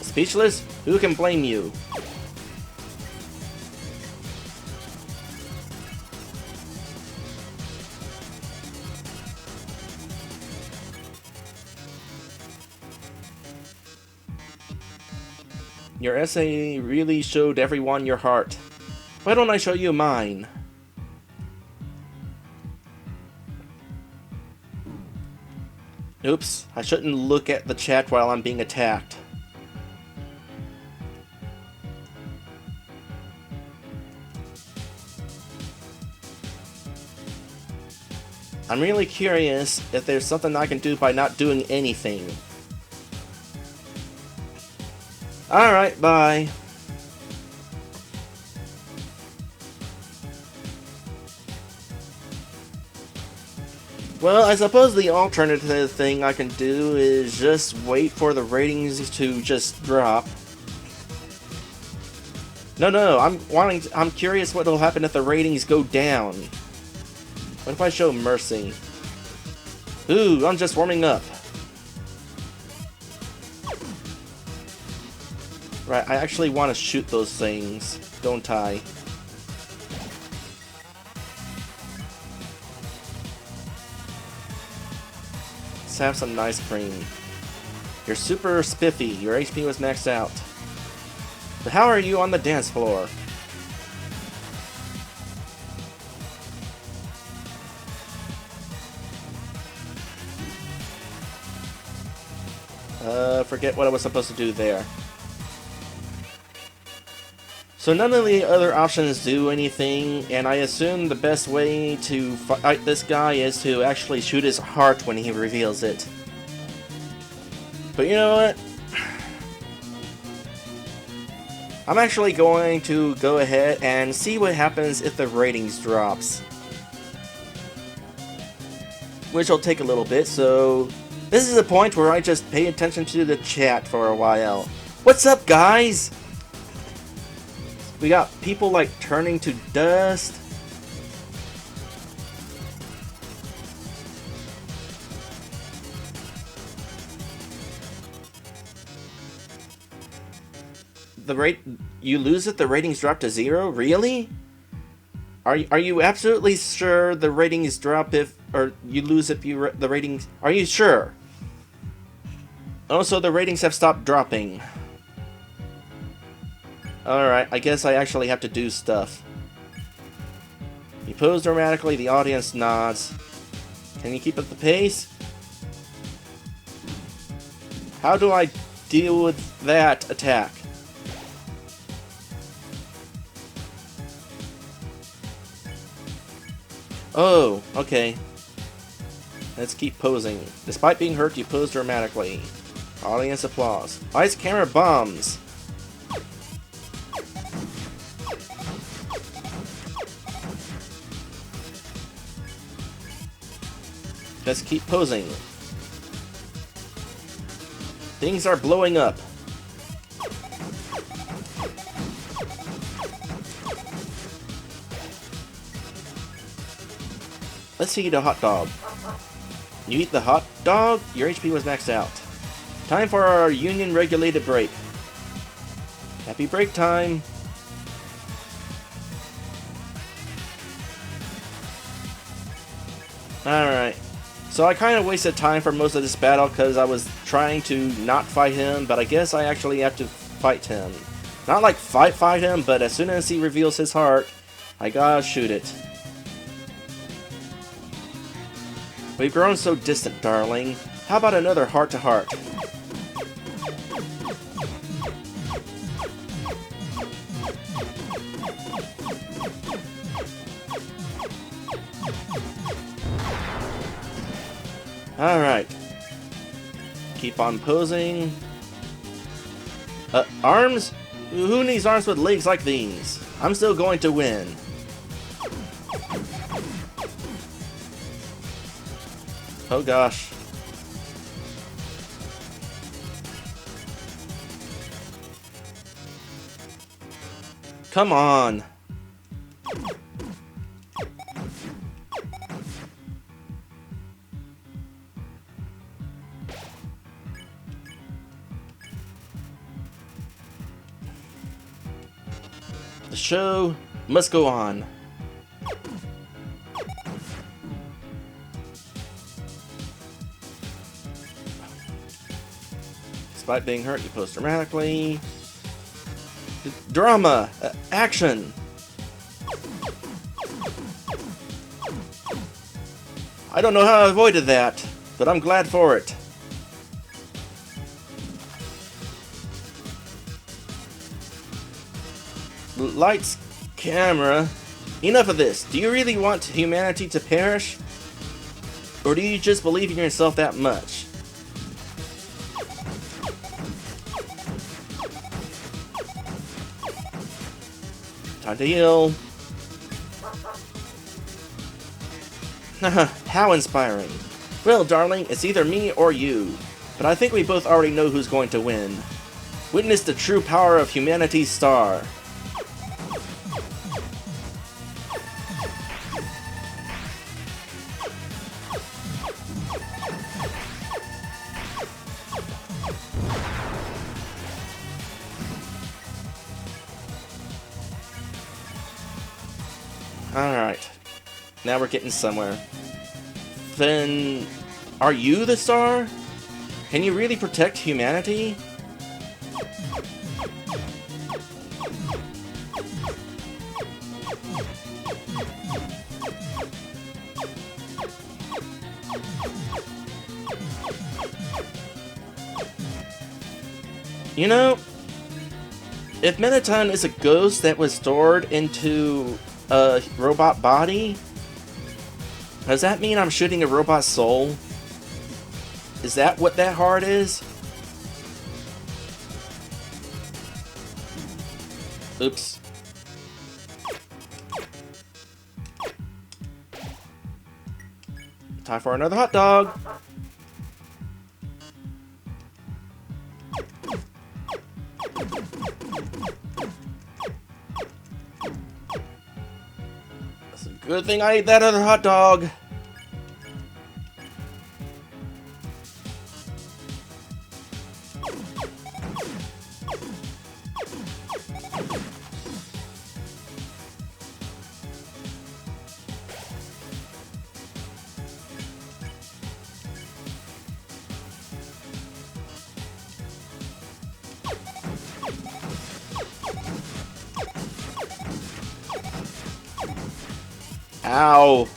Speechless? Who can blame you? Your essay really showed everyone your heart. Why don't I show you mine? Oops, I shouldn't look at the chat while I'm being attacked. I'm really curious if there's something I can do by not doing anything. Alright, bye. Well, I suppose the alternative thing I can do is just wait for the ratings to just drop. No, I'm curious what will happen if the ratings go down. What if I show mercy? Ooh, I'm just warming up. Right, I actually want to shoot those things, don't I? Let's have some ice cream. You're super spiffy. Your HP was maxed out. But how are you on the dance floor? Forget what I was supposed to do there. So none of the other options do anything, and I assume the best way to fight this guy is to actually shoot his heart when he reveals it. But you know what? I'm actually going to go ahead and see what happens if the ratings drops. Which will take a little bit, so this is a point where I just pay attention to the chat for a while. What's up, guys? We got people like turning to dust. You lose it, the ratings drop to 0? Really? Are you absolutely sure the ratings drop if, or you lose if the ratings, are you sure? Also, the ratings have stopped dropping. Alright, I guess I actually have to do stuff. You pose dramatically, the audience nods. Can you keep up the pace? How do I deal with that attack? Oh, okay. Let's keep posing. Despite being hurt, you pose dramatically. Audience applause. Ice camera bombs! Just keep posing. Things are blowing up. Let's eat a hot dog. You eat the hot dog, your HP was maxed out. Time for our union-regulated break. Happy break time. Alright. So I kind of wasted time for most of this battle because I was trying to not fight him, but I guess I actually have to fight him. Not like fight him, but as soon as he reveals his heart, I gotta shoot it. We've grown so distant, darling. How about another heart-to-heart? Alright. Keep on posing. Arms? Who needs arms with legs like these? I'm still going to win. Oh gosh. Come on. The show must go on. Despite being hurt, you pose dramatically. Drama! Action! I don't know how I avoided that, but I'm glad for it. Lights, camera. Enough of this. Do you really want humanity to perish? Or do you just believe in yourself that much? Time to heal. How inspiring. Well, darling, it's either me or you. But I think we both already know who's going to win. Witness the true power of humanity's star. Alright. Now we're getting somewhere. Then, are you the star? Can you really protect humanity? You know, if Mettaton is a ghost that was stored into a robot body, does that mean I'm shooting a robot soul? Is that what that heart is? Oops. Time for another hot dog. It's a good thing I ate that other hot dog. Ow!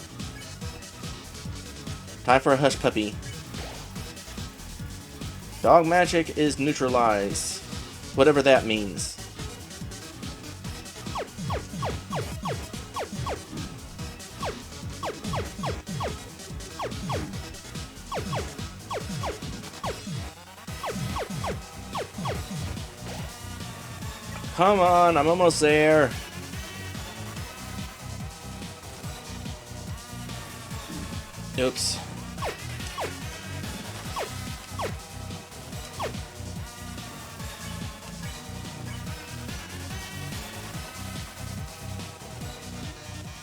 Time for a hush puppy. Dog magic is neutralized. Whatever that means. Come on, I'm almost there. Oops.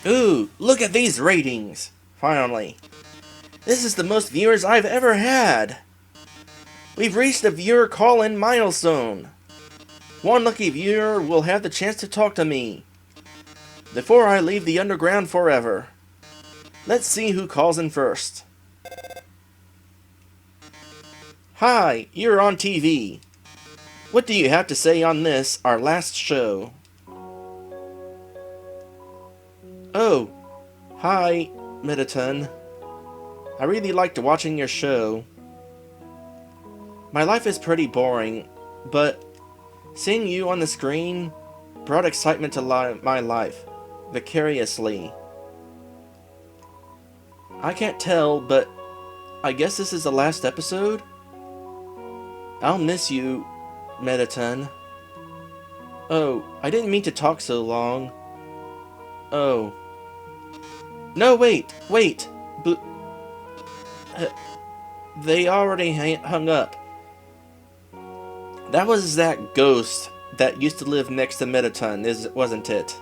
Ooh, look at these ratings! Finally. This is the most viewers I've ever had! We've reached a viewer call-in milestone! One lucky viewer will have the chance to talk to me before I leave the underground forever. Let's see who calls in first. Hi, you're on TV. What do you have to say on this, our last show? Oh, hi, Mettaton. I really liked watching your show. My life is pretty boring, but seeing you on the screen brought excitement to my life, vicariously. I can't tell, but I guess this is the last episode? I'll miss you, Mettaton. Oh, I didn't mean to talk so long. Oh. No, wait! They already hung up. That was that ghost that used to live next to Mettaton, wasn't it?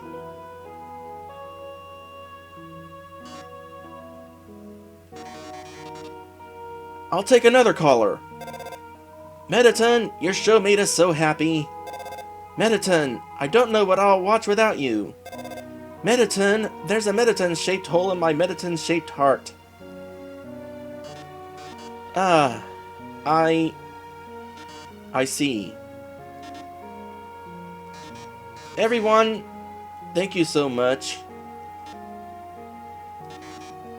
I'll take another caller. Mettaton, your show made us so happy. Mettaton, I don't know what I'll watch without you. Mettaton, there's a Mettaton-shaped hole in my Mettaton-shaped heart. Ah, I see. Everyone, thank you so much.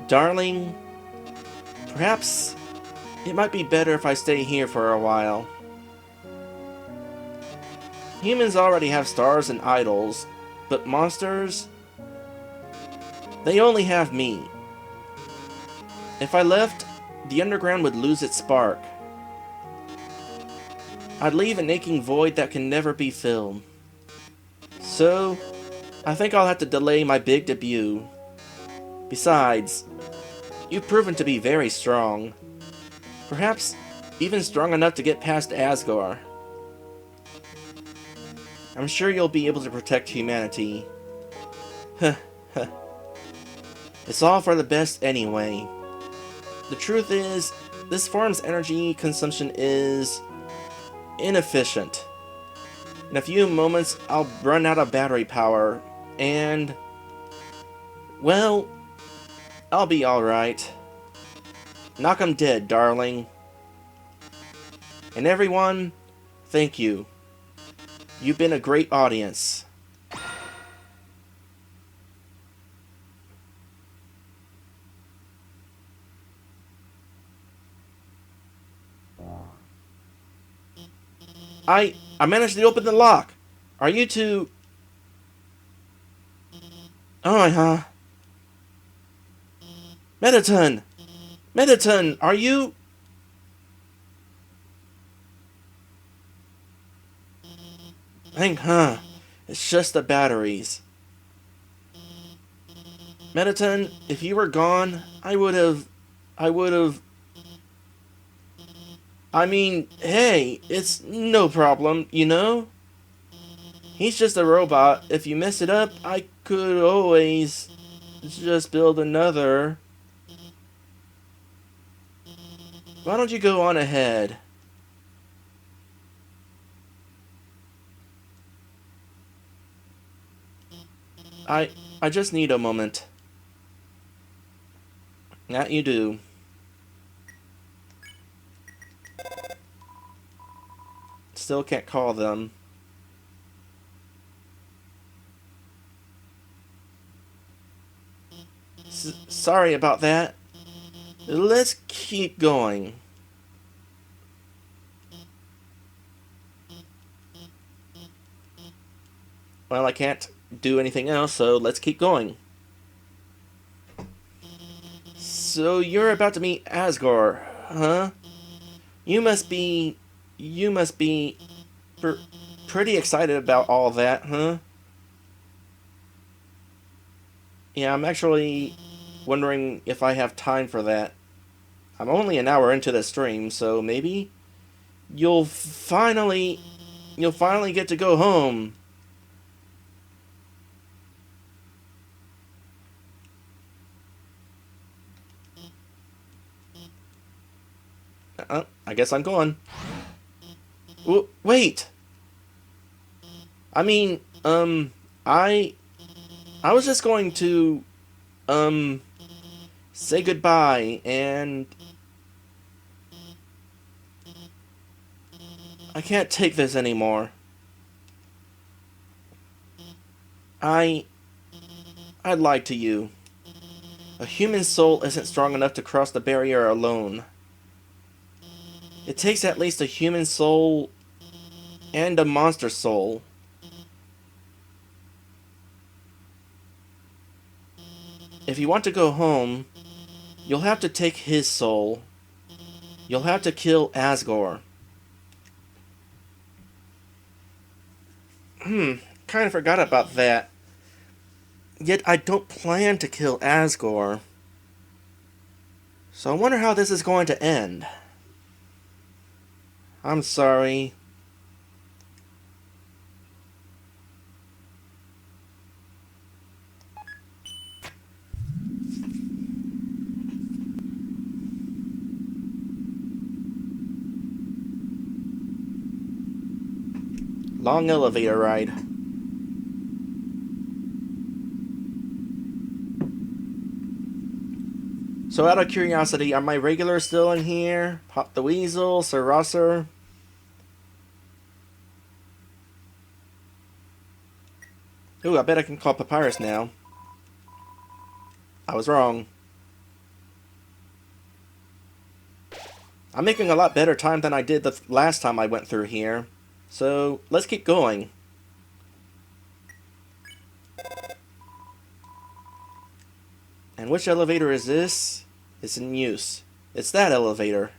Darling, perhaps it might be better if I stay here for a while. Humans already have stars and idols, but monsters, they only have me. If I left, the underground would lose its spark. I'd leave an aching void that can never be filled. So, I think I'll have to delay my big debut. Besides, you've proven to be very strong. Perhaps even strong enough to get past Asgore. I'm sure you'll be able to protect humanity. It's all for the best anyway. The truth is, this farm's energy consumption is inefficient. In a few moments, I'll run out of battery power, and Well, I'll be alright. Knock 'em dead, darling. And everyone, thank you. You've been a great audience. I managed to open the lock. Are you two... Oh, huh? Mettaton! Mettaton, are you... It's just the batteries. Mettaton, if you were gone, I would've... I mean, hey, it's no problem, you know? He's just a robot. If you mess it up, I could always just build another. Why don't you go on ahead? I just need a moment. That you do. Still can't call them. Sorry about that. Let's keep going. Well, I can't do anything else, so let's keep going. So you're about to meet Asgore, huh? You must be pretty excited about all that, huh? Yeah, I'm actually wondering if I have time for that. I'm only an hour into the stream, so maybe you'll finally get to go home. I guess I'm going. Wait. I mean, I was just going to, say goodbye, and I can't take this anymore. I lied to you. A human soul isn't strong enough to cross the barrier alone. It takes at least a human soul and a monster soul. If you want to go home, you'll have to take his soul. You'll have to kill Asgore. Kind of forgot about that. Yet I don't plan to kill Asgore. So I wonder how this is going to end. I'm sorry. Long elevator ride. So out of curiosity, are my regulars still in here? Pop the Weasel, SirRosser. Ooh, I bet I can call Papyrus now. I was wrong. I'm making a lot better time than I did the last time I went through here. So, let's keep going. And which elevator is this? It's in use. It's that elevator.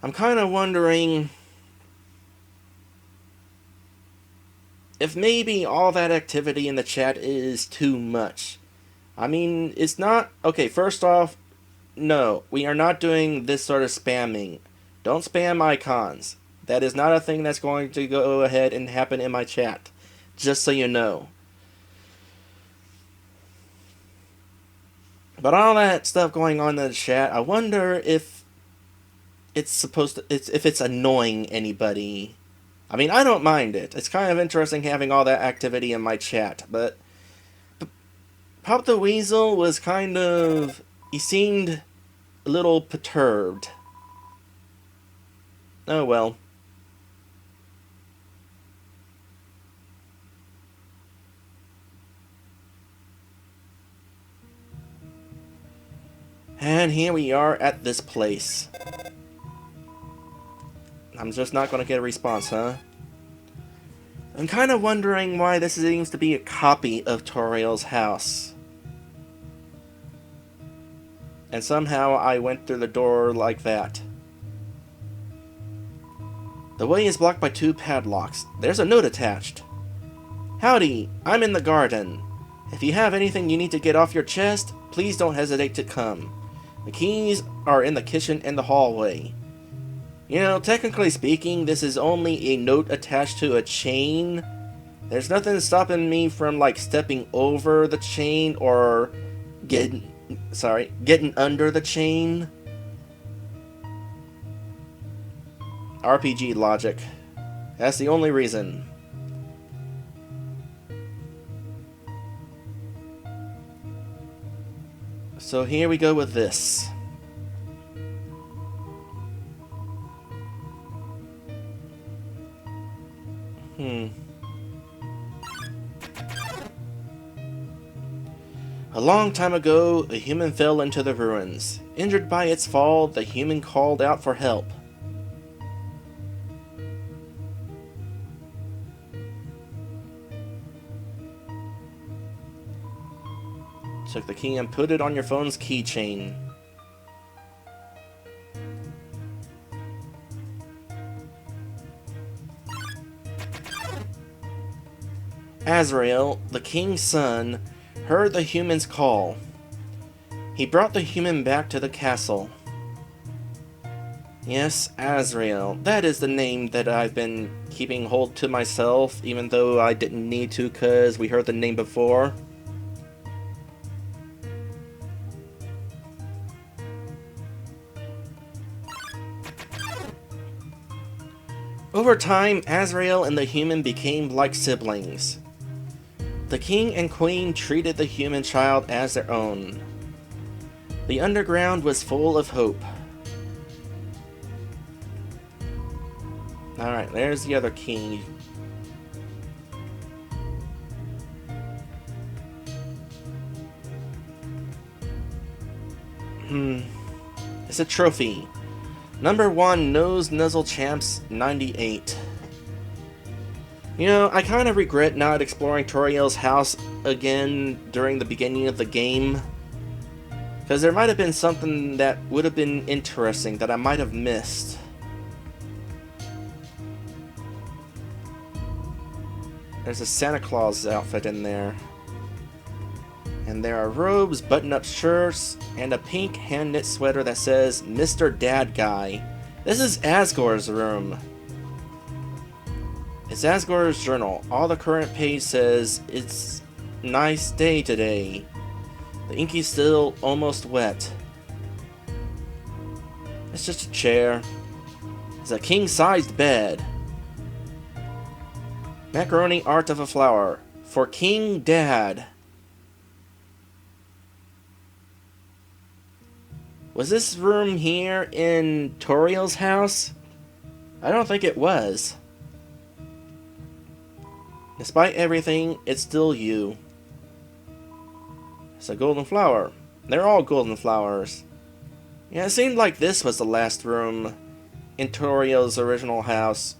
I'm kind of wondering if maybe all that activity in the chat is too much. I mean, it's not... Okay, first off, no, we are not doing this sort of spamming. Don't spam icons. That is not a thing that's going to go ahead and happen in my chat. Just so you know. But all that stuff going on in the chat, I wonder if it's supposed to... if it's annoying anybody. I mean, I don't mind it. It's kind of interesting having all that activity in my chat, but Pop the Weasel was kind of... he seemed a little perturbed. Oh well. And here we are at this place. I'm just not going to get a response, huh? I'm kind of wondering why this seems to be a copy of Toriel's house. And somehow I went through the door like that. The way is blocked by 2 padlocks. There's a note attached. Howdy, I'm in the garden. If you have anything you need to get off your chest, please don't hesitate to come. The keys are in the kitchen and the hallway. You know, technically speaking, this is only a note attached to a chain. There's nothing stopping me from, like, stepping over the chain or getting under the chain. RPG logic. That's the only reason. So here we go with this. A long time ago, a human fell into the ruins. Injured by its fall, the human called out for help. Took the key and put it on your phone's keychain. Asriel, the king's son, heard the human's call. He brought the human back to the castle. Yes, Asriel. That is the name that I've been keeping hold to myself, even though I didn't need to because we heard the name before. Over time, Asriel and the human became like siblings. The king and queen treated the human child as their own. The underground was full of hope. Alright, there's the other key. It's a trophy. Number 1 Nose Nuzzle Champs 98. You know, I kind of regret not exploring Toriel's house again during the beginning of the game. Because there might have been something that would have been interesting that I might have missed. There's a Santa Claus outfit in there. And there are robes, button-up shirts, and a pink hand-knit sweater that says, Mr. Dad Guy. This is Asgore's room. It's Asgore's journal. All the current page says, it's nice day today. The ink is still almost wet. It's just a chair. It's a king-sized bed. Macaroni art of a flower. For King Dad. Was this room here in Toriel's house? I don't think it was. Despite everything, it's still you. It's a golden flower. They're all golden flowers. Yeah, it seemed like this was the last room in Toriel's original house.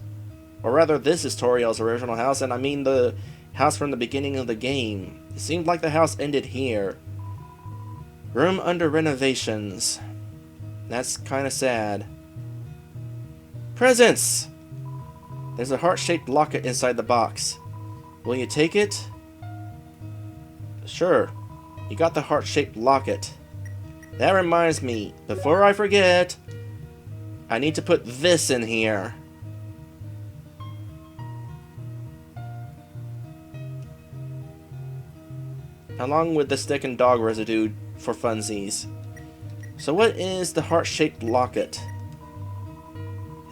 Or rather, this is Toriel's original house, and I mean the house from the beginning of the game. It seemed like the house ended here. Room under renovations. That's kind of sad. Presents! There's a heart-shaped locket inside the box. Will you take it? Sure. You got the heart-shaped locket. That reminds me, before I forget, I need to put this in here. Along with the stick and dog residue for funsies. So what is the heart-shaped locket?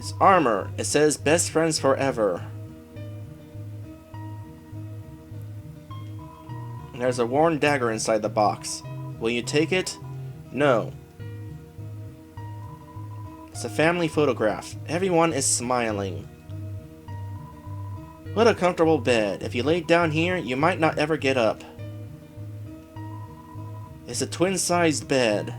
It's armor. It says best friends forever. And there's a worn dagger inside the box. Will you take it? No. It's a family photograph. Everyone is smiling. What a comfortable bed. If you laid down here, you might not ever get up. It's a twin-sized bed.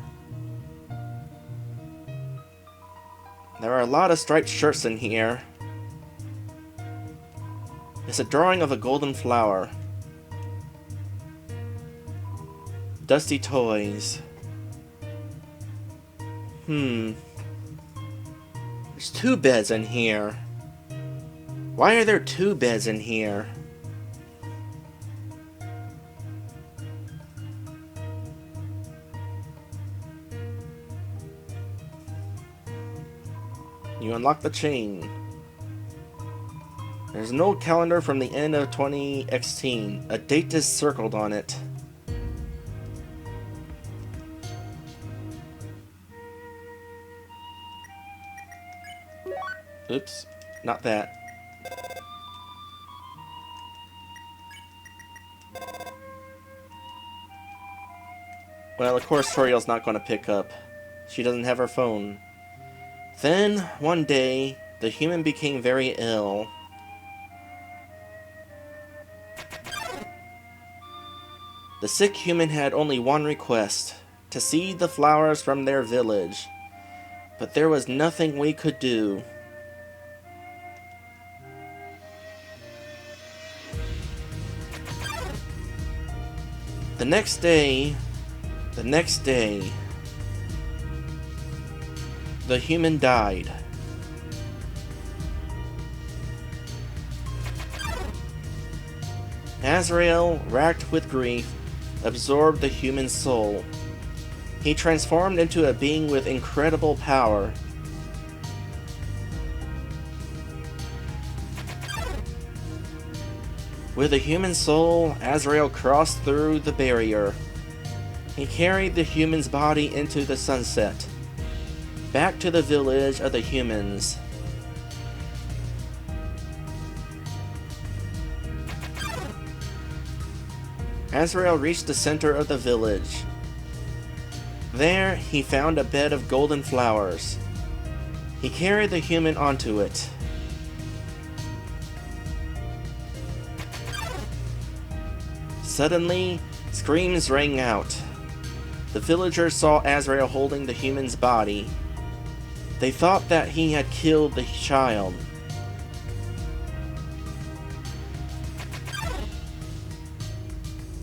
There are a lot of striped shirts in here. It's a drawing of a golden flower. Dusty toys. There's 2 beds in here. Why are there 2 beds in here? You unlock the chain. There's an old calendar from the end of 2016. A date is circled on it. Oops, not that. Well, of course Toriel's not going to pick up. She doesn't have her phone. Then, one day, the human became very ill. The sick human had only one request, to see the flowers from their village. But there was nothing we could do. The next day, the human died. Asriel, racked with grief, absorbed the human soul. He transformed into a being with incredible power. With a human soul, Asriel crossed through the barrier. He carried the human's body into the sunset, back to the village of the humans. Asriel reached the center of the village. There, he found a bed of golden flowers. He carried the human onto it. Suddenly, screams rang out. The villagers saw Asriel holding the human's body. They thought that he had killed the child.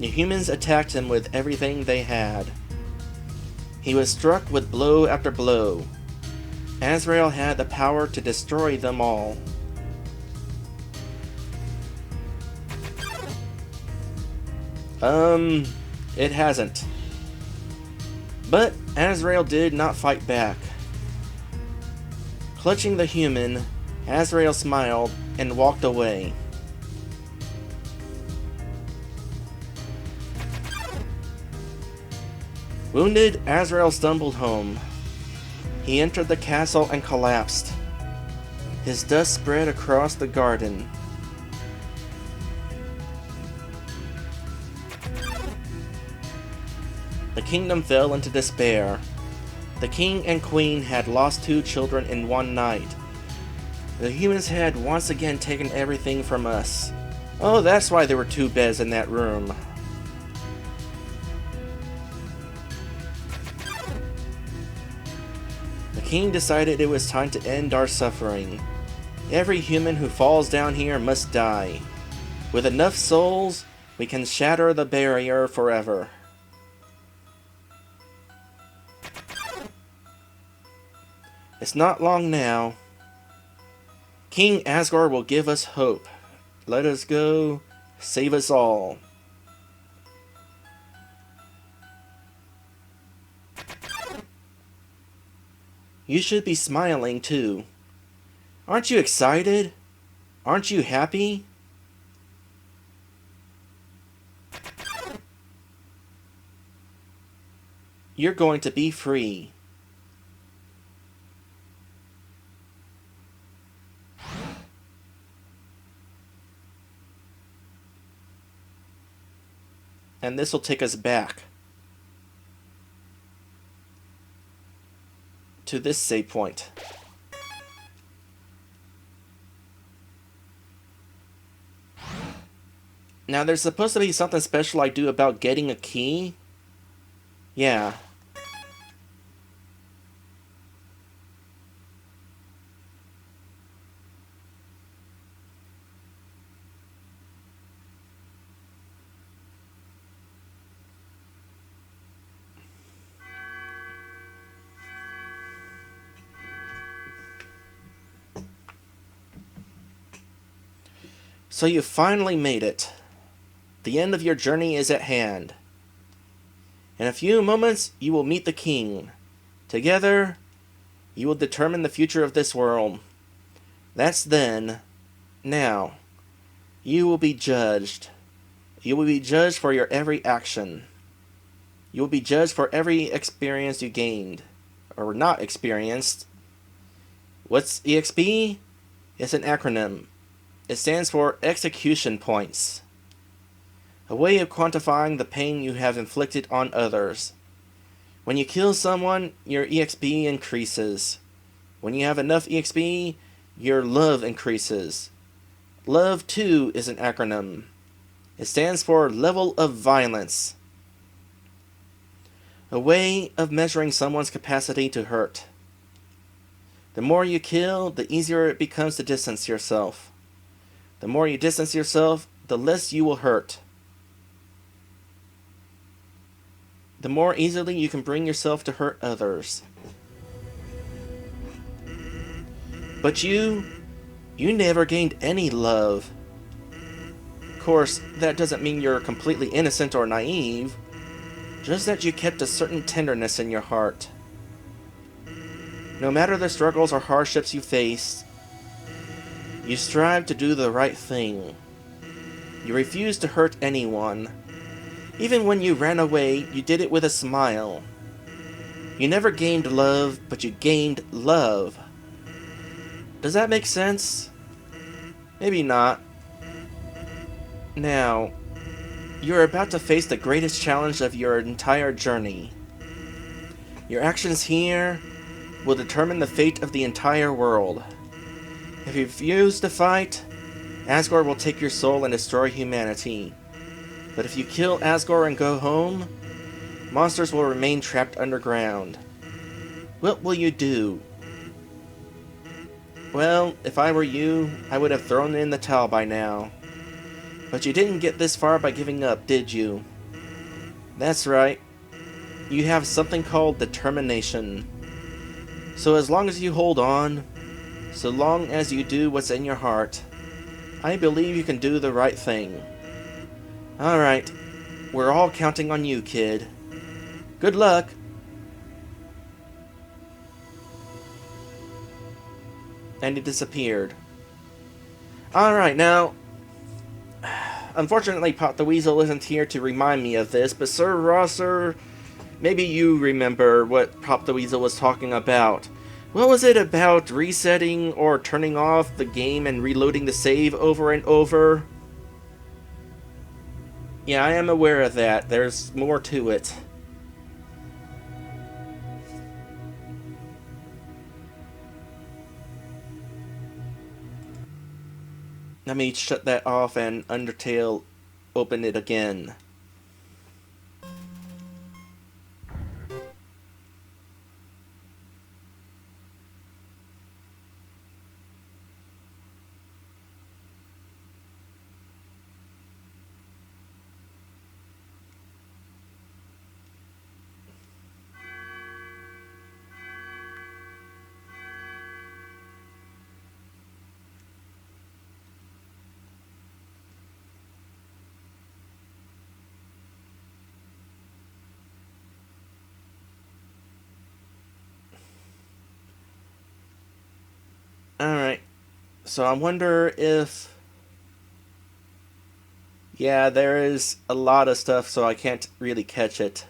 The humans attacked him with everything they had. He was struck with blow after blow. Asriel had the power to destroy them all. It hasn't. But Asriel did not fight back. Clutching the human, Asriel smiled and walked away. Wounded, Asriel stumbled home. He entered the castle and collapsed. His dust spread across the garden. The kingdom fell into despair. The king and queen had lost 2 children in one night. The humans had once again taken everything from us. Oh, that's why there were 2 beds in that room. The king decided it was time to end our suffering. Every human who falls down here must die. With enough souls, we can shatter the barrier forever. It's not long now. King Asgore will give us hope. Let us go, save us all. You should be smiling too. Aren't you excited? Aren't you happy? You're going to be free. And this will take us back to this save point. Now, there's supposed to be something special I do about getting a key. Yeah. So you finally made it. The end of your journey is at hand. In a few moments, you will meet the king. Together, you will determine the future of this world. That's then. Now, you will be judged. You will be judged for your every action. You will be judged for every experience you gained, or not experienced. What's EXP? It's an acronym. It stands for Execution Points. A way of quantifying the pain you have inflicted on others. When you kill someone, your EXP increases. When you have enough EXP, your love increases. Love, too, is an acronym. It stands for Level of Violence. A way of measuring someone's capacity to hurt. The more you kill, the easier it becomes to distance yourself. The more you distance yourself, the less you will hurt. The more easily you can bring yourself to hurt others. But you never gained any love. Of course, that doesn't mean you're completely innocent or naive, just that you kept a certain tenderness in your heart. No matter the struggles or hardships you faced, you strive to do the right thing. You refused to hurt anyone. Even when you ran away, you did it with a smile. You never gained love, but you gained love. Does that make sense? Maybe not. Now, you're about to face the greatest challenge of your entire journey. Your actions here will determine the fate of the entire world. If you refuse to fight, Asgore will take your soul and destroy humanity. But if you kill Asgore and go home, monsters will remain trapped underground. What will you do? Well, if I were you, I would have thrown in the towel by now. But you didn't get this far by giving up, did you? That's right. You have something called determination. So as long as you hold on, so long as you do what's in your heart, I believe you can do the right thing. Alright, we're all counting on you, kid. Good luck! And he disappeared. Alright, now, unfortunately Pop the Weasel isn't here to remind me of this, but SirRosser, maybe you remember what Pop the Weasel was talking about. What was it about resetting or turning off the game and reloading the save over and over? Yeah, I am aware of that. There's more to it. Let me shut that off and Undertale open it again. Alright, so I wonder if... Yeah, there is a lot of stuff, so I can't really catch it.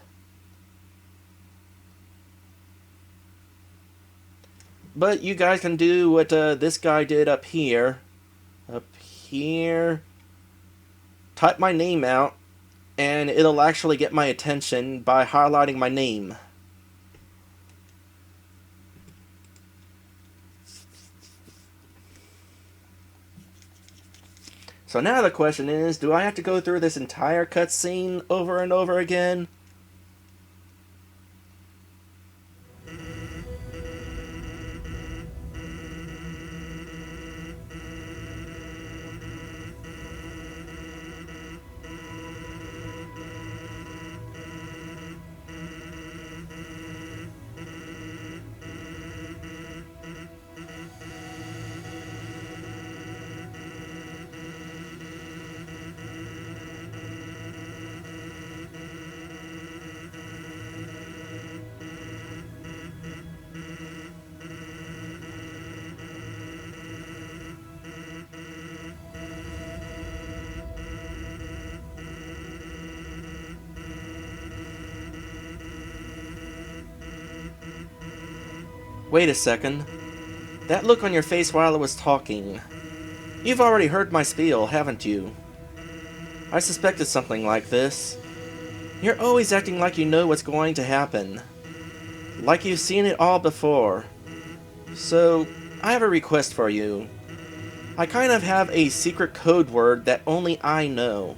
But you guys can do what this guy did up here. Up here. Type my name out and it'll actually get my attention by highlighting my name. So now the question is, do I have to go through this entire cutscene over and over again? Wait a second. That look on your face while I was talking. You've already heard my spiel, haven't you? I suspected something like this. You're always acting like you know what's going to happen. Like you've seen it all before. So, I have a request for you. I kind of have a secret code word that only I know.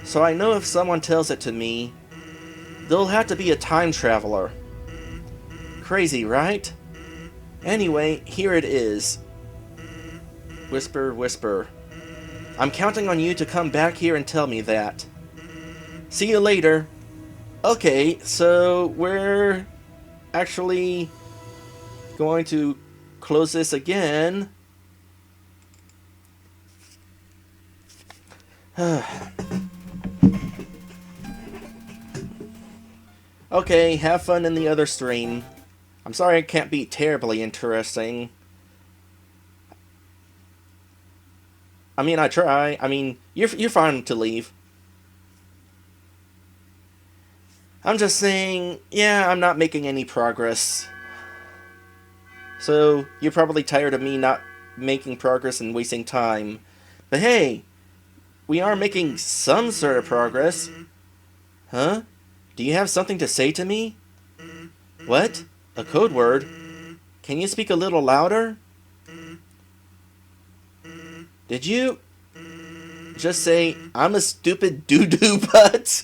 So I know if someone tells it to me, they'll have to be a time traveler. Crazy, right? Anyway, here it is. Whisper, whisper. I'm counting on you to come back here and tell me that. See you later. Okay, so we're actually going to close this again. Okay, have fun in the other stream. I'm sorry it can't be terribly interesting. I mean, I try. I mean, you're fine to leave. I'm just saying, yeah, I'm not making any progress. So, you're probably tired of me not making progress and wasting time. But hey, we are making some sort of progress. Huh? Do you have something to say to me? What? A code word? Can you speak a little louder? Did you just say, I'm a stupid doo-doo butt?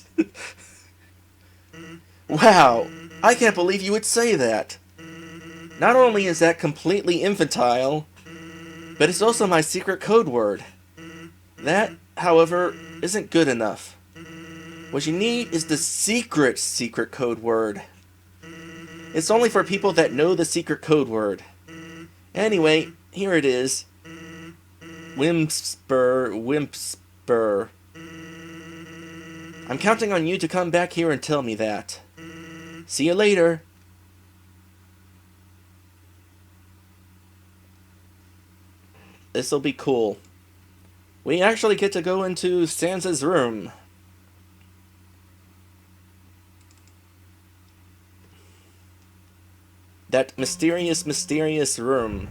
Wow, I can't believe you would say that. Not only is that completely infantile, but it's also my secret code word. That, however, isn't good enough. What you need is the secret code word. It's only for people that know the secret code word. Anyway, here it is. Whimper. I'm counting on you to come back here and tell me that. See you later. This'll be cool. We actually get to go into Sansa's room. That mysterious room.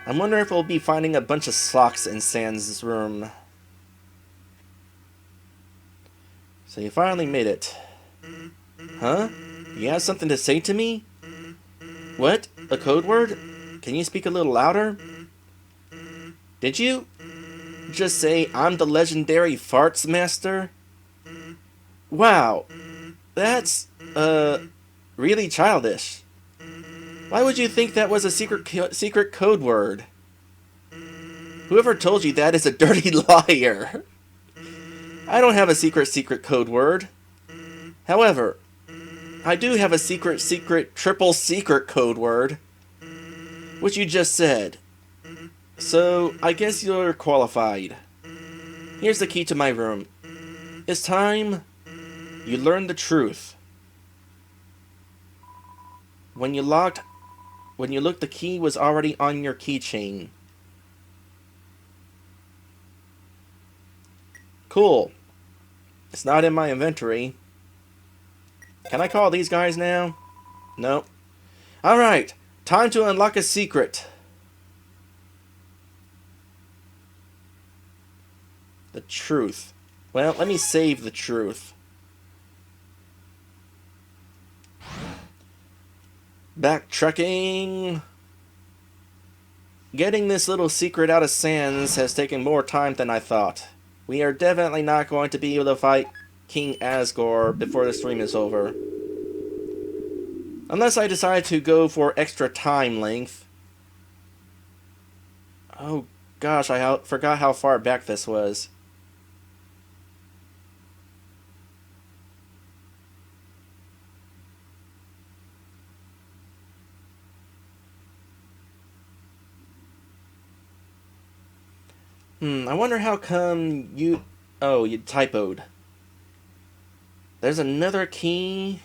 I'm wondering if we'll be finding a bunch of socks in Sans' room. So you finally made it. Huh? You have something to say to me? What? A code word? Can you speak a little louder? Did you just say I'm the legendary farts master? Wow. That's, really childish. Why would you think that was a secret code word? Whoever told you that is a dirty liar. I don't have a secret code word. However, I do have a triple secret code word, which you just said. So, I guess you're qualified. Here's the key to my room. It's time you learn the truth. When you looked, the key was already on your keychain. Cool. It's not in my inventory. Can I call these guys now? Nope. Alright, time to unlock a secret. The truth. Well, let me save the truth. Backtracking. Getting this little secret out of Sans has taken more time than I thought. We are definitely not going to be able to fight King Asgore before the stream is over. Unless I decide to go for extra time length. Oh gosh, I forgot how far back this was. I wonder how come you... Oh, you typoed. There's another key.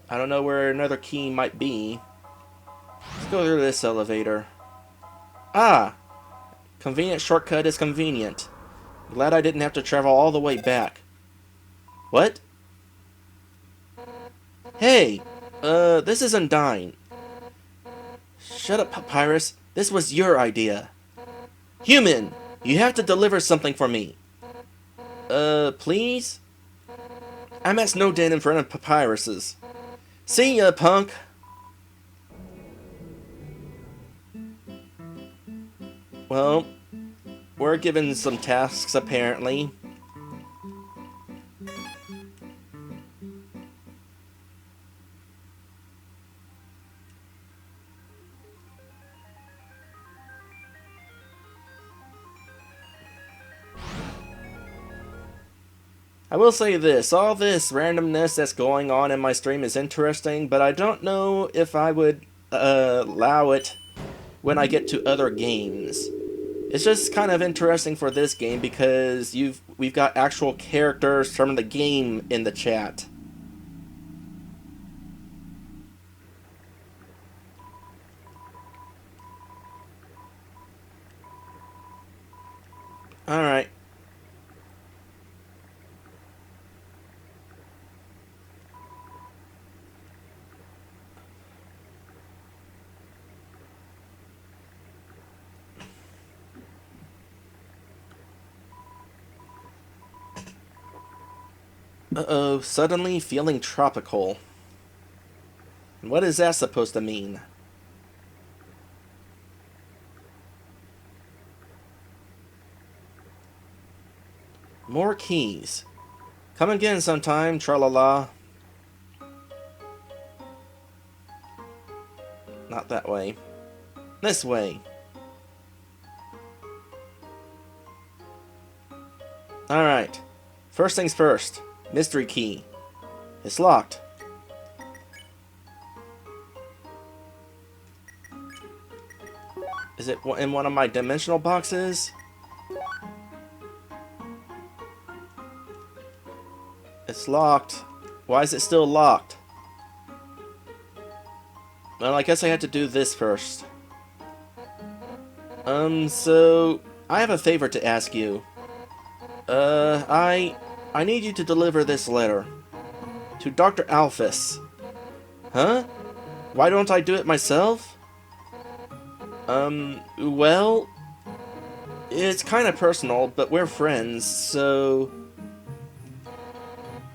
I don't know where another key might be. Let's go through this elevator. Ah! Convenient shortcut is convenient. Glad I didn't have to travel all the way back. What? Hey! This is Undyne. Shut up, Papyrus. This was your idea. Human! You have to deliver something for me. Please? I'm at Snowden in front of Papyrus's. See ya, punk! Well, we're given some tasks, apparently. I will say this, all this randomness that's going on in my stream is interesting, but I don't know if I would allow it when I get to other games. It's just kind of interesting for this game because we've got actual characters from the game in the chat. Alright. Uh-oh, suddenly feeling tropical. What is that supposed to mean? More keys. Come again sometime, tra-la-la. Not that way. This way. Alright. First things first. Mystery key. It's locked. Is it in one of my dimensional boxes? It's locked. Why is it still locked? Well, I guess I had to do this first. So... I have a favor to ask you. I need you to deliver this letter. To Dr. Alphys. Huh? Why don't I do it myself? Well... It's kinda personal, but we're friends, so...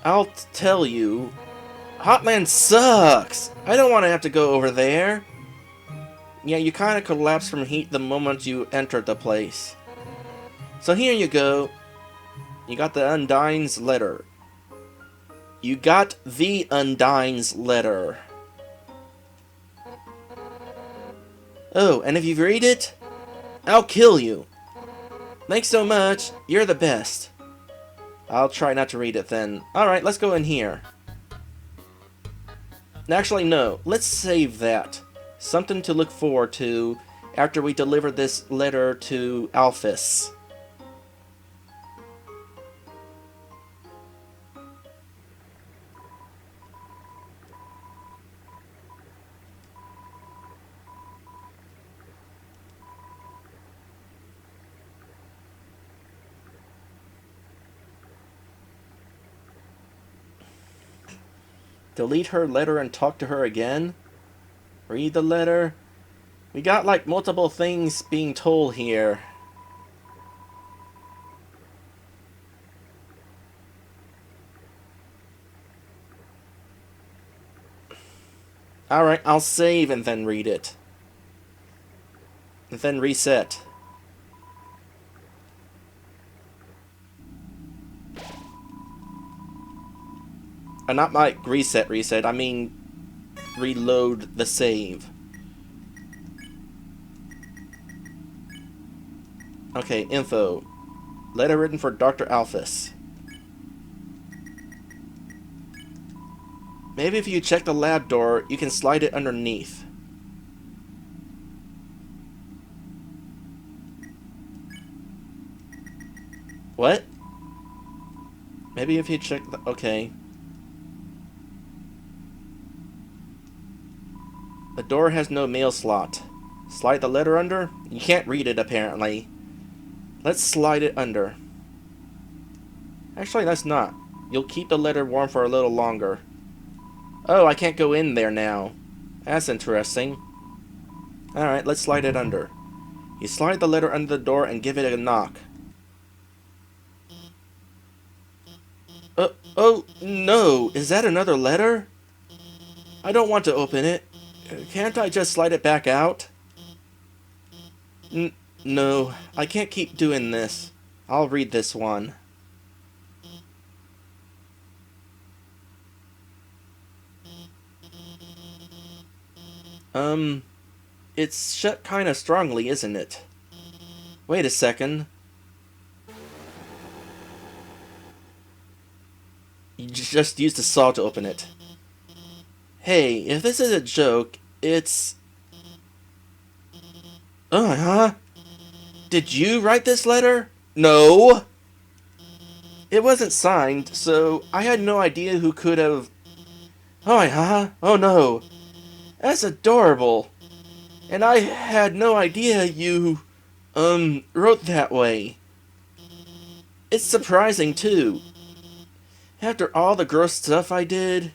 I'll tell you... Hotland sucks! I don't want to have to go over there. Yeah, you kinda collapsed from heat the moment you entered the place. So here you go. You got the Undyne's letter. You got the Undyne's letter. Oh, and if you read it, I'll kill you. Thanks so much. You're the best. I'll try not to read it then. Alright, let's go in here. Actually, no. Let's save that. Something to look forward to after we deliver this letter to Alphys. Delete her letter and talk to her again? Read the letter? We got like multiple things being told here. Alright, I'll save and then read it. And then reset. Not my reset, I mean reload the save. Okay, info. Letter written for Dr. Alphys. Maybe if you check the lab door, you can slide it underneath. What? Maybe if you check the... Okay. The door has no mail slot. Slide the letter under? You can't read it, apparently. Let's slide it under. Actually, let's not. You'll keep the letter warm for a little longer. Oh, I can't go in there now. That's interesting. Alright, let's slide it under. You slide the letter under the door and give it a knock. Oh, no! Is that another letter? I don't want to open it. Can't I just slide it back out? No, I can't keep doing this. I'll read this one. It's shut kinda strongly, isn't it? Wait a second. You just used a saw to open it. Hey, if this is a joke, it's... Huh? Did you write this letter? No! It wasn't signed, so I had no idea who could have... Oh no! That's adorable! And I had no idea you, wrote that way. It's surprising, too. After all the gross stuff I did,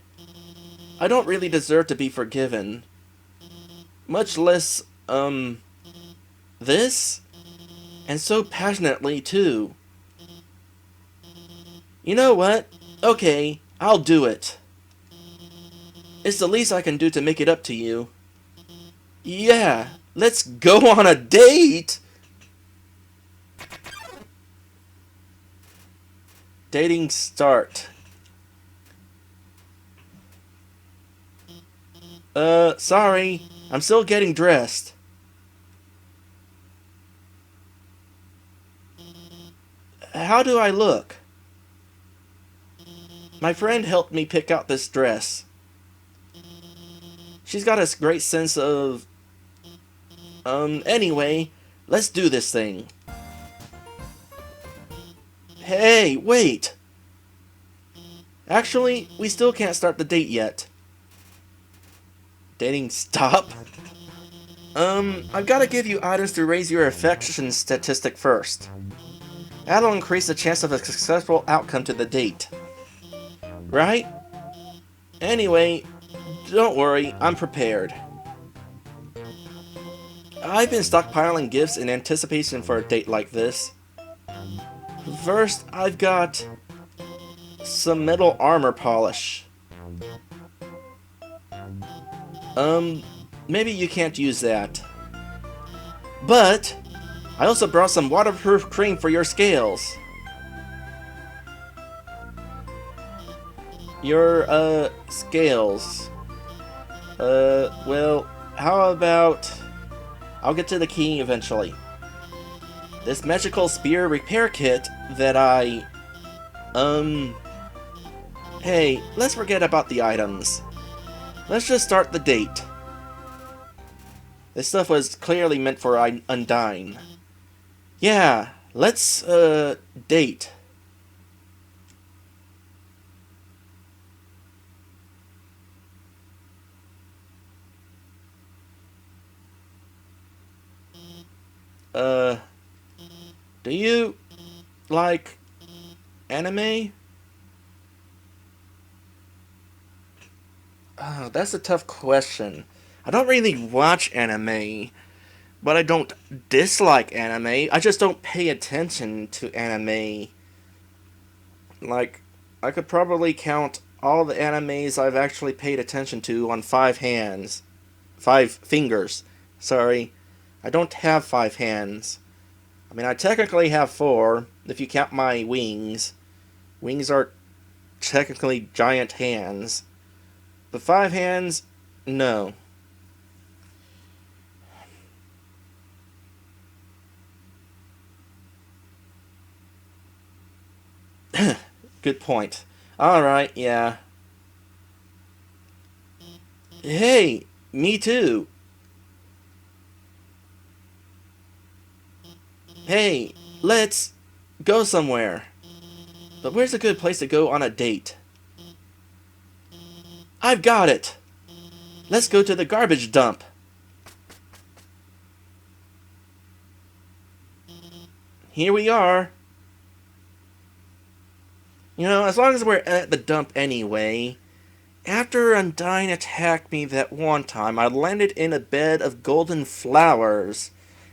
I don't really deserve to be forgiven. Much less, this? And so passionately, too. You know what? Okay, I'll do it. It's the least I can do to make it up to you. Yeah, let's go on a date! Dating start. Sorry. I'm still getting dressed. How do I look? My friend helped me pick out this dress. She's got a great sense of... anyway, let's do this thing. Hey, wait! Actually, we still can't start the date yet. Dating stop? I've got to give you items to raise your affection statistic first. That'll increase the chance of a successful outcome to the date. Right? Anyway, don't worry, I'm prepared. I've been stockpiling gifts in anticipation for a date like this. First, I've got some metal armor polish. Maybe you can't use that. But I also brought some waterproof cream for your scales. Your, scales. Well, how about... I'll get to the key eventually. This magical spear repair kit that I... Hey, let's forget about the items. Let's just start the date. This stuff was clearly meant for Undyne. Yeah, let's, date. Do you like anime? That's a tough question. I don't really watch anime, but I don't dislike anime. I just don't pay attention to anime. Like, I could probably count all the animes I've actually paid attention to on 5 hands. 5 fingers. Sorry. I don't have 5 hands. I mean, I technically have 4, if you count my wings. Wings are technically giant hands. But 5 hands, no. Good point. Alright, yeah. Hey, me too. Hey, let's go somewhere. But where's a good place to go on a date? I've got it! Let's go to the garbage dump. Here we are. You know, as long as we're at the dump anyway. After Undyne attacked me that one time, I landed in a bed of golden flowers.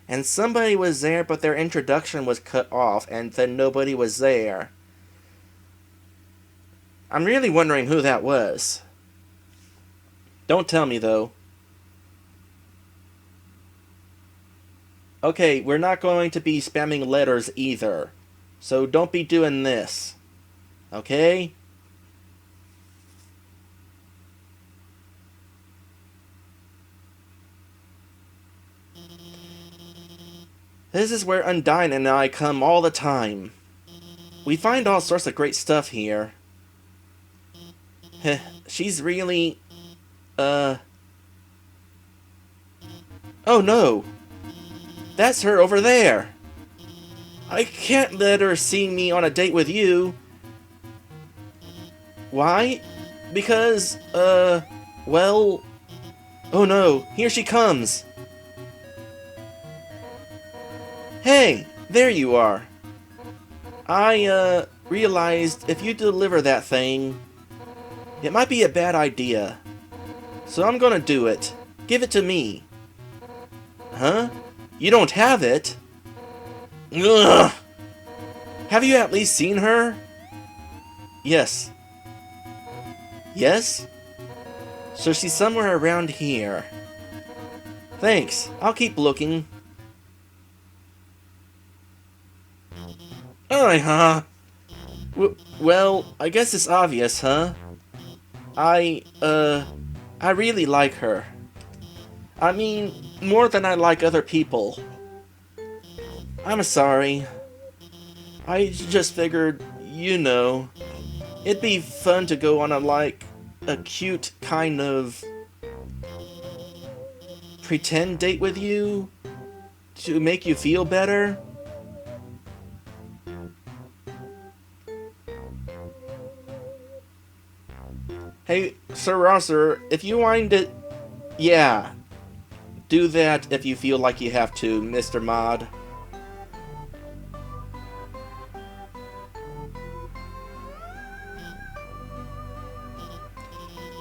And somebody was there, but their introduction was cut off, and then nobody was there. I'm really wondering who that was. Don't tell me, though. Okay, we're not going to be spamming letters either. So don't be doing this. Okay? This is where Undyne and I come all the time. We find all sorts of great stuff here. Heh, she's really... Oh no! That's her over there! I can't let her see me on a date with you. Why? Because, well... Oh no, here she comes! Hey, there you are. I, realized if you deliver that thing, it might be a bad idea. So I'm gonna do it. Give it to me. Huh? You don't have it? Ugh! Have you at least seen her? Yes. Yes? So she's somewhere around here. Thanks. I'll keep looking. Huh? Well, I guess it's obvious, huh? I really like her. I mean, more than I like other people. I'm sorry. I just figured, you know, it'd be fun to go on a cute kind of pretend date with you to make you feel better. Hey, SirRosser, if you wind it... Yeah. Do that if you feel like you have to, Mr. Mod.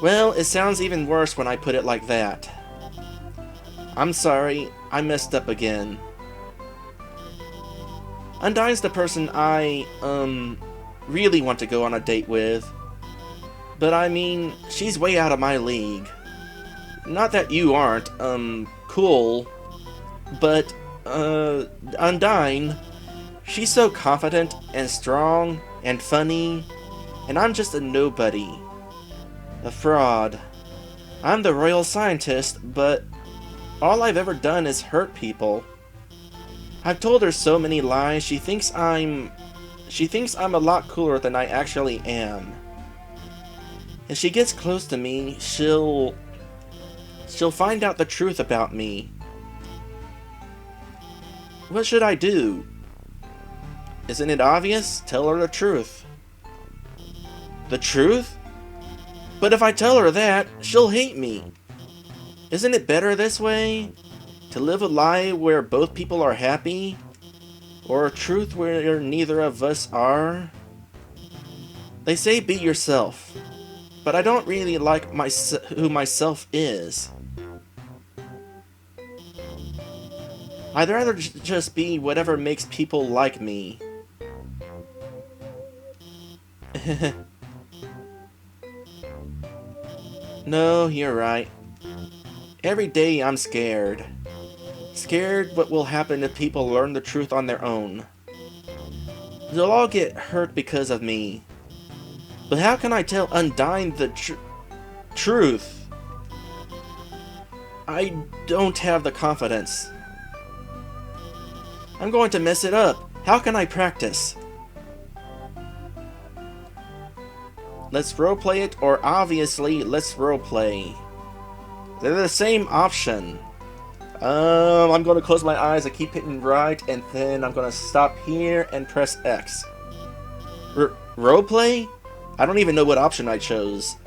Well, it sounds even worse when I put it like that. I'm sorry, I messed up again. Undyne's the person I, really want to go on a date with. But I mean, she's way out of my league. Not that you aren't, cool. But, Undyne, she's so confident and strong and funny, and I'm just a nobody. A fraud. I'm the royal scientist, but all I've ever done is hurt people. I've told her so many lies, she thinks I'm a lot cooler than I actually am. If she gets close to me, she'll find out the truth about me. What should I do? Isn't it obvious? Tell her the truth. The truth? But if I tell her that, she'll hate me. Isn't it better this way? To live a lie where both people are happy? Or a truth where neither of us are? They say be yourself. but I don't really like who myself is. I'd rather just be whatever makes people like me. No, you're right. Every day I'm scared. Scared what will happen if people learn the truth on their own. They'll all get hurt because of me. But how can I tell Undyne the truth? I don't have the confidence. I'm going to mess it up. How can I practice? Let's roleplay it, or obviously, let's roleplay. They're the same option. I'm going to close my eyes and keep hitting right, and then I'm going to stop here and press X. Roleplay? I don't even know what option I chose.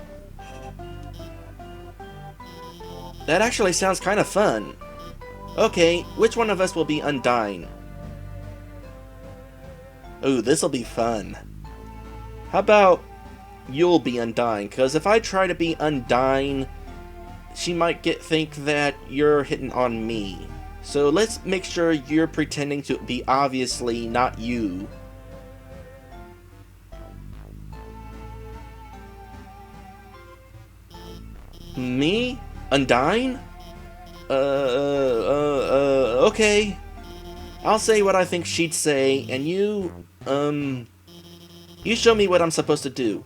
That actually sounds kind of fun. Okay, which one of us will be Undyne? Ooh, this'll be fun. How about you'll be Undyne? Because if I try to be Undyne, she might think that you're hitting on me. So let's make sure you're pretending to be obviously not you. Me? Undyne? Okay. I'll say what I think she'd say, and you show me what I'm supposed to do.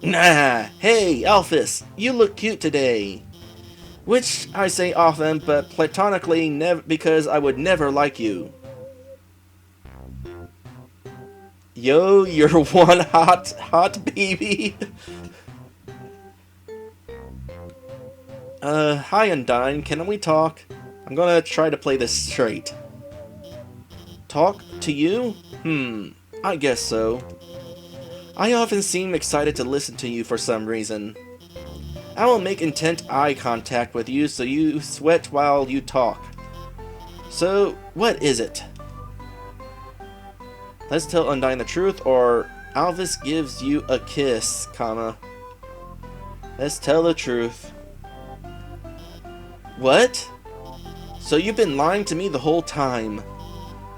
Nah, hey, Alphys, you look cute today. Which I say often, but platonically because I would never like you. Yo, you're one hot baby. Hi Undyne, can we talk? I'm gonna try to play this straight. Talk to you? I guess so. I often seem excited to listen to you for some reason. I will make intent eye contact with you so you sweat while you talk. So, what is it? Let's tell Undyne the truth, or Alphys gives you a kiss, comma. Let's tell the truth. What? So you've been lying to me the whole time.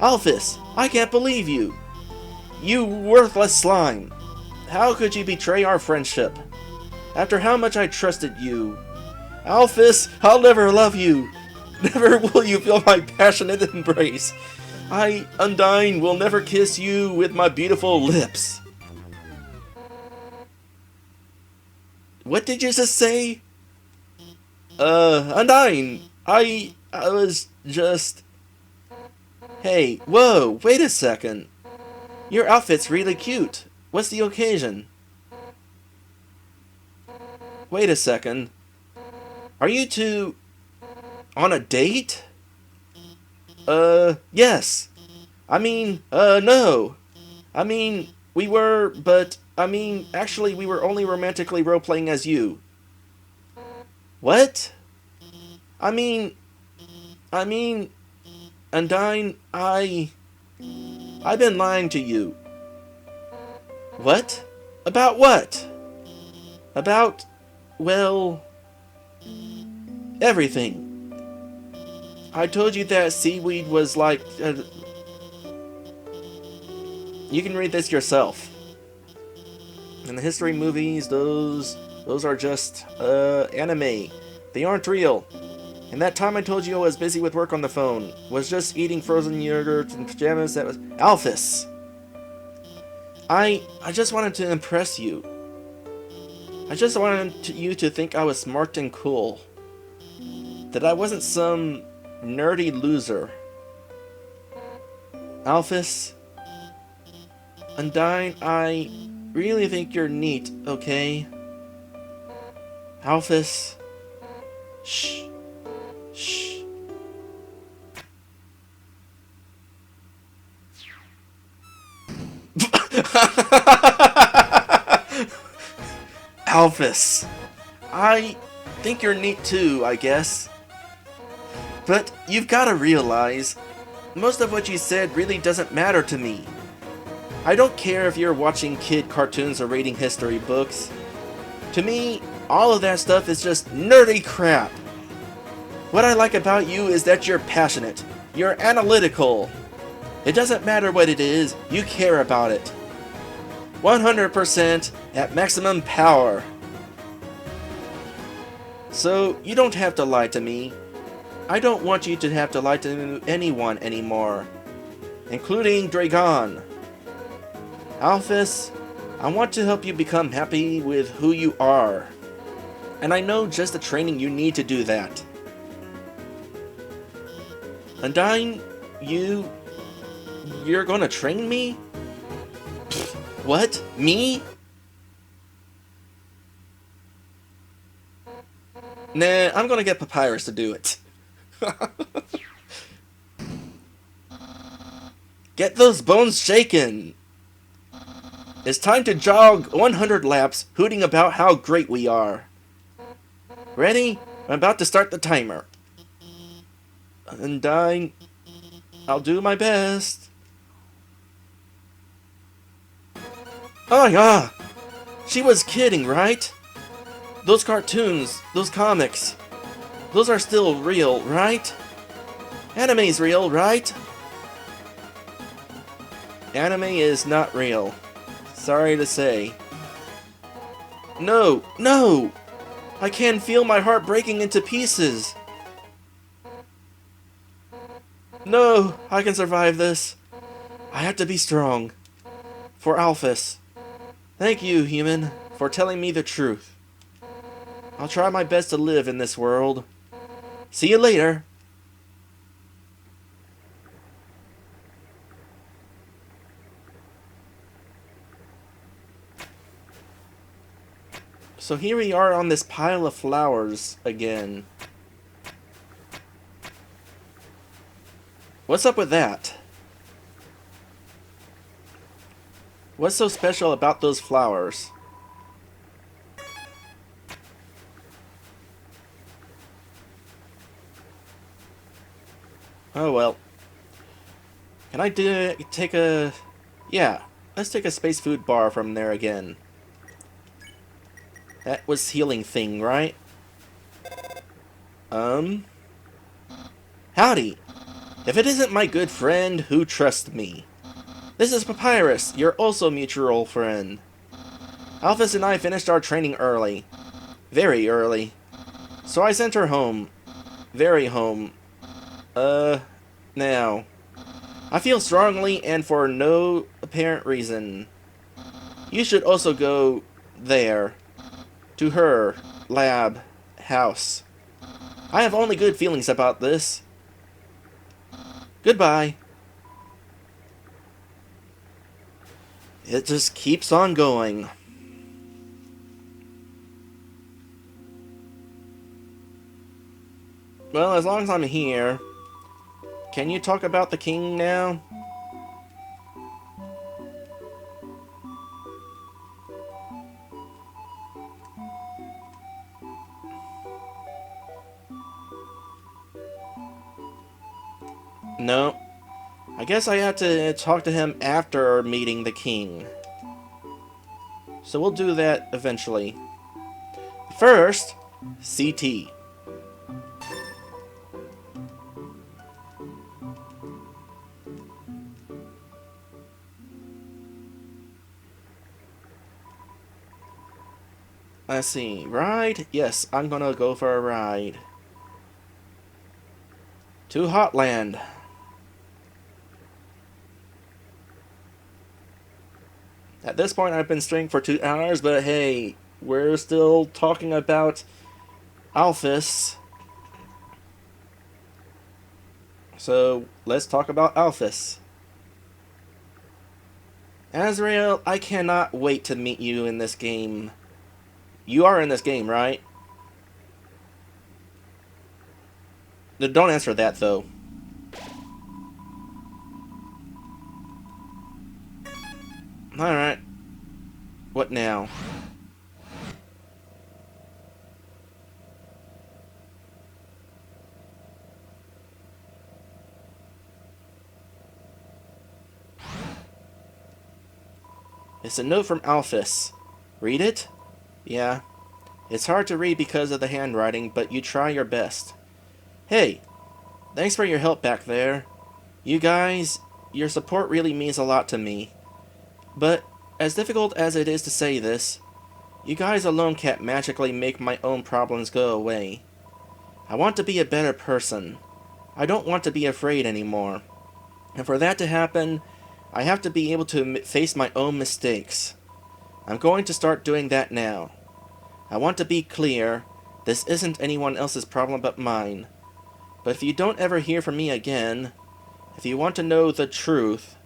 Alphys, I can't believe you. You worthless slime. How could you betray our friendship? After how much I trusted you. Alphys, I'll never love you. Never will you feel my passionate embrace. I, Undyne, will never kiss you with my beautiful lips. What did you just say? Undyne, I was just... Hey, whoa, wait a second. Your outfit's really cute. What's the occasion? Wait a second. Are you two... on a date? Yes. I mean, no. I mean, we were, but, actually we were only romantically role-playing as you. What? I mean, Undyne, I've been lying to you. What? About what? About, well, everything. I told you that seaweed was like, you can read this yourself. In the history movies, those are just, anime. They aren't real. And that time I told you I was busy with work on the phone, was just eating frozen yogurt and pajamas, that was... Alphys! I just wanted to impress you. I just wanted you to think I was smart and cool. That I wasn't some nerdy loser. Alphys, Undyne, I really think you're neat, okay? Alphys, shh, shh. Alphys, I think you're neat too, I guess. But you've got to realize, most of what you said really doesn't matter to me. I don't care if you're watching kid cartoons or reading history books. To me, all of that stuff is just nerdy crap. What I like about you is that you're passionate. You're analytical. It doesn't matter what it is, you care about it. 100% at maximum power. So, you don't have to lie to me. I don't want you to have to lie to anyone anymore, including Dragon. Alphys, I want to help you become happy with who you are. And I know just the training you need to do that. Undyne, you're gonna train me? Pfft, what? Me? Nah, I'm gonna get Papyrus to do it. Get those bones shaken! It's time to jog 100 laps, hooting about how great we are. Ready? I'm about to start the timer. Undyne, I'll do my best. Oh yeah! She was kidding, right? Those cartoons, those comics, those are still real, right? Anime's real, right? Anime is not real. Sorry to say. No! No! I can feel my heart breaking into pieces. No! I can survive this. I have to be strong. For Alphys. Thank you, human, for telling me the truth. I'll try my best to live in this world. See you later. So here we are on this pile of flowers again. What's up with that? What's so special about those flowers? Oh well. Can I take a... Yeah, let's take a space food bar from there again. That was healing thing, right? Howdy. If it isn't my good friend who trusts me. This is Papyrus, your also mutual friend. Alphys and I finished our training early. Very early. So I sent her home. Very home. Now. I feel strongly and for no apparent reason. You should also go there. To her lab house. I have only good feelings about this. Goodbye. It just keeps on going. Well, as long as I'm here, can you talk about the king now? No. I guess I have to talk to him after meeting the king. So we'll do that eventually. First, CT. Let's see. Ride? Yes, I'm gonna go for a ride. To Hotland. At this point, I've been streaming for 2 hours, but hey, we're still talking about Alphys. So, let's talk about Alphys. Asriel, I cannot wait to meet you in this game. You are in this game, right? Don't answer that, though. Alright. What now? It's a note from Alphys. Read it? Yeah. It's hard to read because of the handwriting, but you try your best. Hey, thanks for your help back there. You guys, your support really means a lot to me. But, as difficult as it is to say this, you guys alone can't magically make my own problems go away. I want to be a better person. I don't want to be afraid anymore. And for that to happen, I have to be able to face my own mistakes. I'm going to start doing that now. I want to be clear, this isn't anyone else's problem but mine. But if you don't ever hear from me again, if you want to know the truth,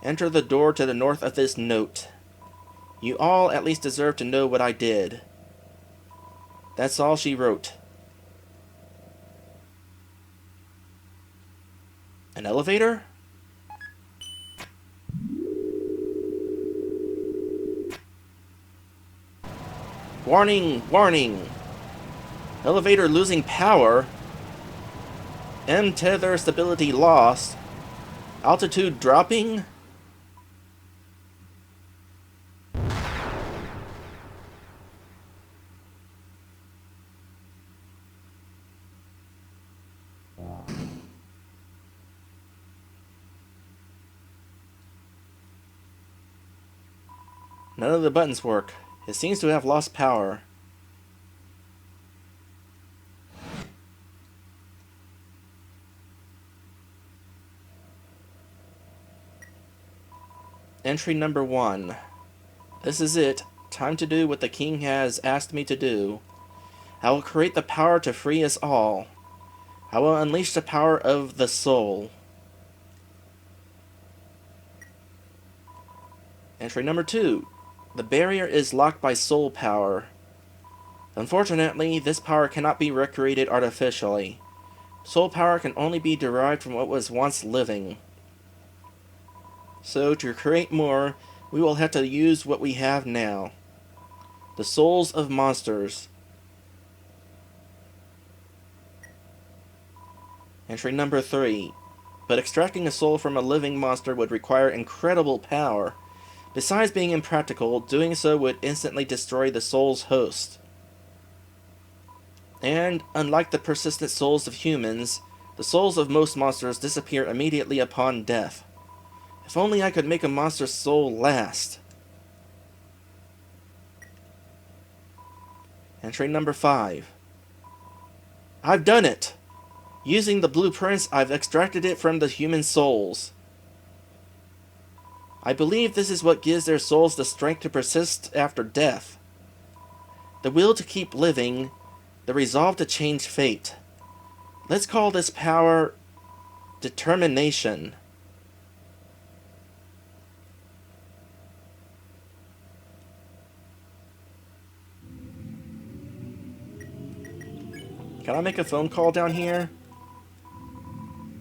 enter the door to the north of this note. You all at least deserve to know what I did. That's all she wrote. An elevator? Warning! Warning! Elevator losing power. M-tether stability lost. Altitude dropping? None of the buttons work. It seems to have lost power. Entry number 1. This is it. Time to do what the king has asked me to do. I will create the power to free us all. I will unleash the power of the soul. Entry number 2. The barrier is locked by soul power. Unfortunately, this power cannot be recreated artificially. Soul power can only be derived from what was once living. So, to create more, we will have to use what we have now. The souls of monsters. Entry number 3. But extracting a soul from a living monster would require incredible power. Besides being impractical, doing so would instantly destroy the soul's host. And, unlike the persistent souls of humans, the souls of most monsters disappear immediately upon death. If only I could make a monster's soul last. Entry number 5. I've done it! Using the blueprints, I've extracted it from the human souls. I believe this is what gives their souls the strength to persist after death. The will to keep living, the resolve to change fate. Let's call this power determination. Can I make a phone call down here?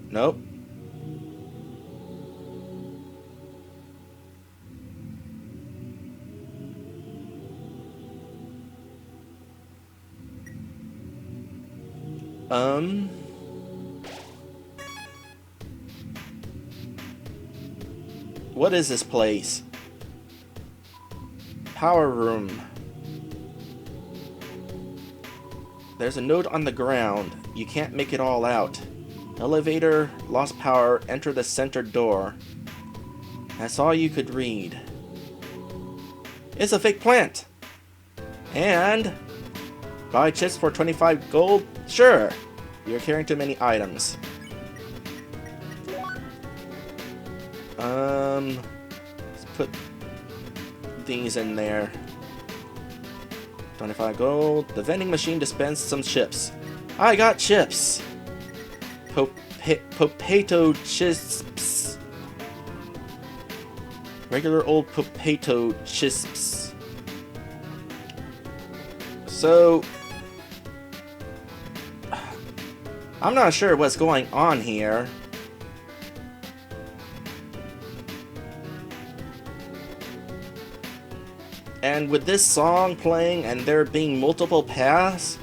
Nope. What is this place? Power room. There's a note on the ground. You can't make it all out. Elevator, lost power, enter the center door. That's all you could read. It's a fake plant! And... buy chips for 25 gold? Sure! You're carrying too many items. Let's put these in there. 25 gold. The vending machine dispensed some chips. I got chips! Potato chips. Regular old potato chips. So... I'm not sure what's going on here. And with this song playing and there being multiple paths,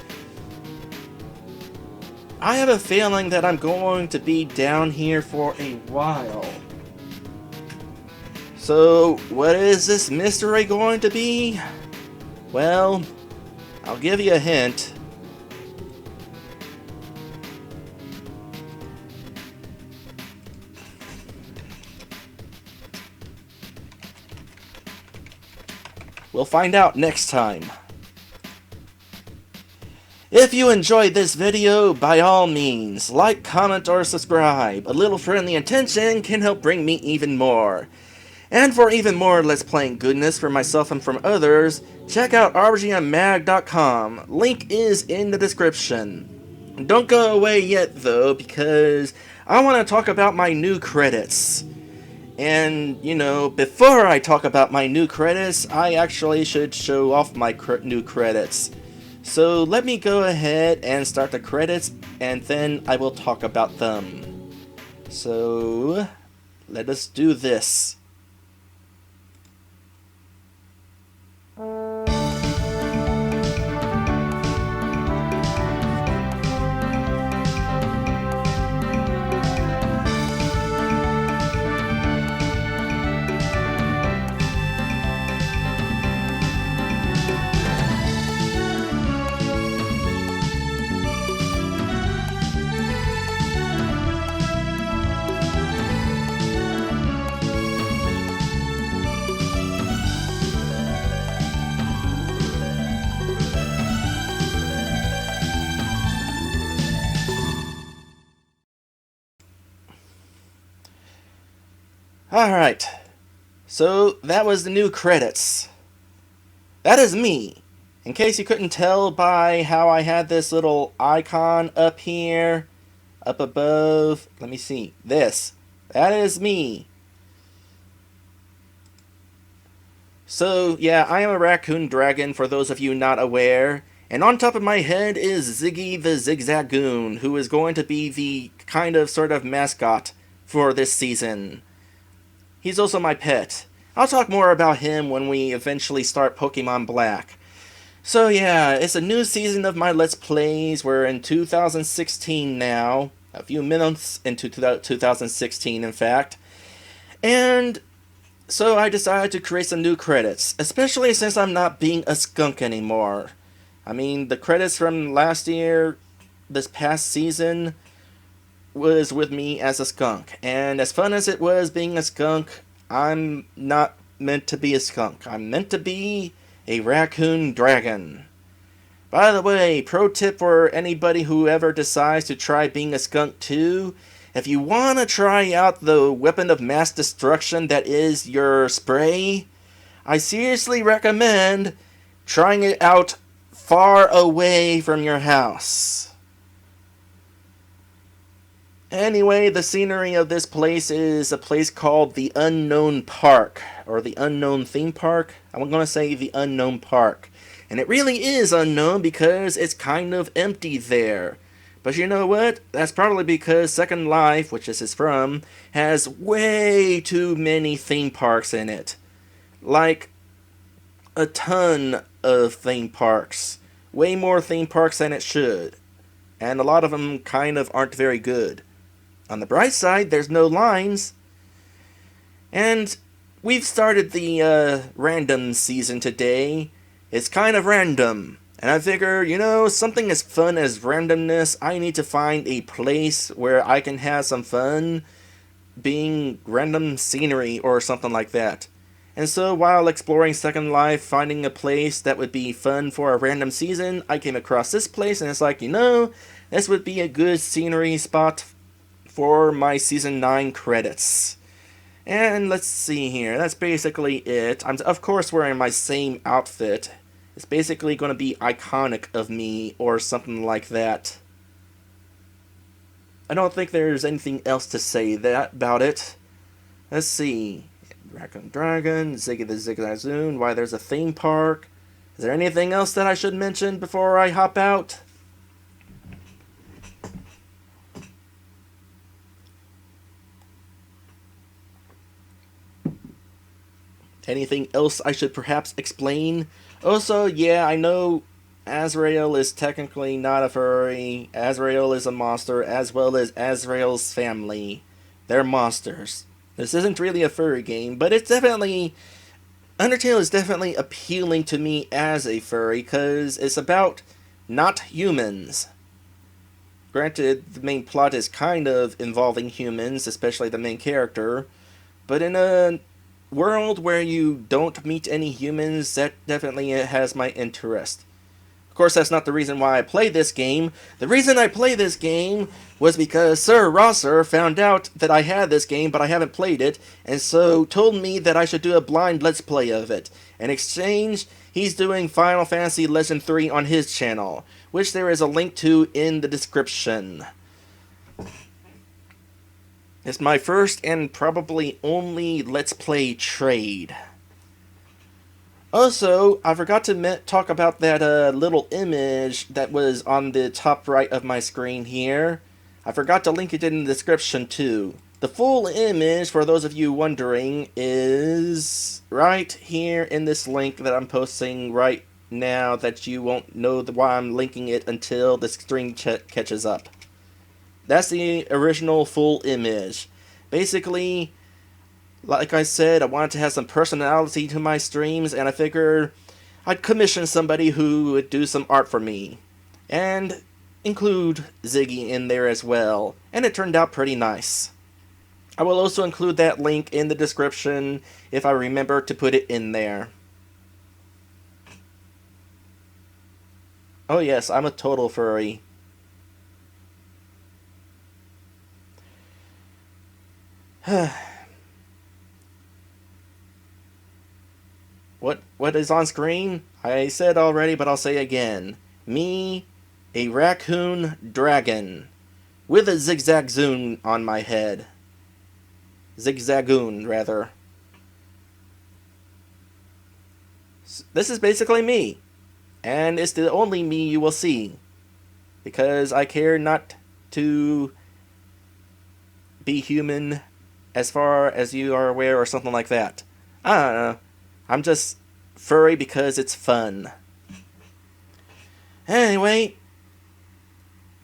I have a feeling that I'm going to be down here for a while. So, what is this mystery going to be? Well, I'll give you a hint. We'll find out next time. If you enjoyed this video, by all means, like, comment, or subscribe. A little friendly attention can help bring me even more. And for even more Let's Playing goodness from myself and from others, check out RPGMmag.com. Link is in the description. Don't go away yet though, because I want to talk about my new credits. And, you know, before I talk about my new credits, I actually should show off my new credits. So let me go ahead and start the credits, and then I will talk about them. So, let us do this. Alright, so that was the new credits. That is me. In case you couldn't tell by how I had this little icon up here, up above, let me see, this. That is me. So, yeah, I am a raccoon dragon for those of you not aware. And on top of my head is Ziggy the Zigzagoon, who is going to be the kind of sort of mascot for this season. He's also my pet. I'll talk more about him when we eventually start Pokemon Black. So yeah, it's a new season of my Let's Plays. We're in 2016 now. A few minutes into 2016, in fact. And so I decided to create some new credits, especially since I'm not being a skunk anymore. I mean, the credits from last year, this past season, was with me as a skunk, and as fun as it was being a skunk, I'm not meant to be a skunk. I'm meant to be a raccoon dragon. By the way, pro tip for anybody who ever decides to try being a skunk too, if you want to try out the weapon of mass destruction that is your spray, I seriously recommend trying it out far away from your house. Anyway, the scenery of this place is a place called the Unknown Park, or the Unknown Theme Park. I'm going to say the Unknown Park. And it really is unknown because it's kind of empty there. But you know what? That's probably because Second Life, which this is from, has way too many theme parks in it. Like, a ton of theme parks. Way more theme parks than it should. And a lot of them kind of aren't very good. On the bright side, there's no lines. And we've started the random season today. It's kind of random. And I figure, you know, something as fun as randomness, I need to find a place where I can have some fun being random scenery or something like that. And so while exploring Second Life, finding a place that would be fun for a random season, I came across this place and it's like, you know, this would be a good scenery spot for my Season 9 credits. And let's see here, that's basically it. I'm of course wearing my same outfit. It's basically going to be iconic of me or something like that. I don't think there's anything else to say about it. Let's see. Raccoon Dragon, Ziggy the Zigzagoon, why there's a theme park. Is there anything else that I should mention before I hop out? Anything else I should perhaps explain? Also, yeah, I know Asriel is technically not a furry. Asriel is a monster, as well as Asriel's family. They're monsters. This isn't really a furry game, but it's definitely... Undertale is definitely appealing to me as a furry, because it's about not humans. Granted, the main plot is kind of involving humans, especially the main character, but in a world where you don't meet any humans, that definitely has my interest. Of course, that's not the reason why I play this game. The reason I play this game was because SirRosser found out that I had this game, but I haven't played it, and so told me that I should do a blind Let's Play of it. In exchange, he's doing Final Fantasy Legend 3 on his channel, which there is a link to in the description. It's my first and probably only Let's Play trade. Also, I forgot to talk about that little image that was on the top right of my screen here. I forgot to link it in the description too. The full image, for those of you wondering, is right here in this link that I'm posting right now, that you won't know why I'm linking it until the stream catches up. That's the original full image. Basically, like I said, I wanted to have some personality to my streams, and I figured I'd commission somebody who would do some art for me. And include Ziggy in there as well. And it turned out pretty nice. I will also include that link in the description if I remember to put it in there. Oh yes, I'm a total furry. What is on screen? I said already, but I'll say again. Me, a raccoon dragon, with a zigzagoon on my head. Zigzagoon, rather. This is basically me, and it's the only me you will see, because I care not to be human as far as you are aware, or something like that. I don't know. I'm just furry because it's fun. Anyway,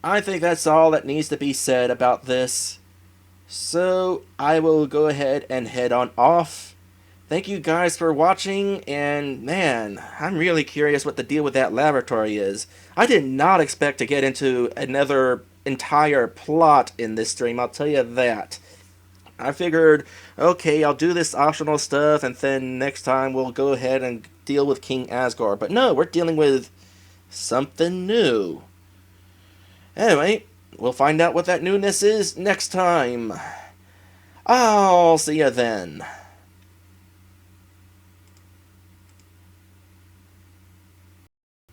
I think that's all that needs to be said about this. So, I will go ahead and head on off. Thank you guys for watching, and man, I'm really curious what the deal with that laboratory is. I did not expect to get into another entire plot in this stream, I'll tell you that. I figured, okay, I'll do this optional stuff, and then next time we'll go ahead and deal with King Asgore. But no, we're dealing with something new. Anyway, we'll find out what that newness is next time. I'll see you then.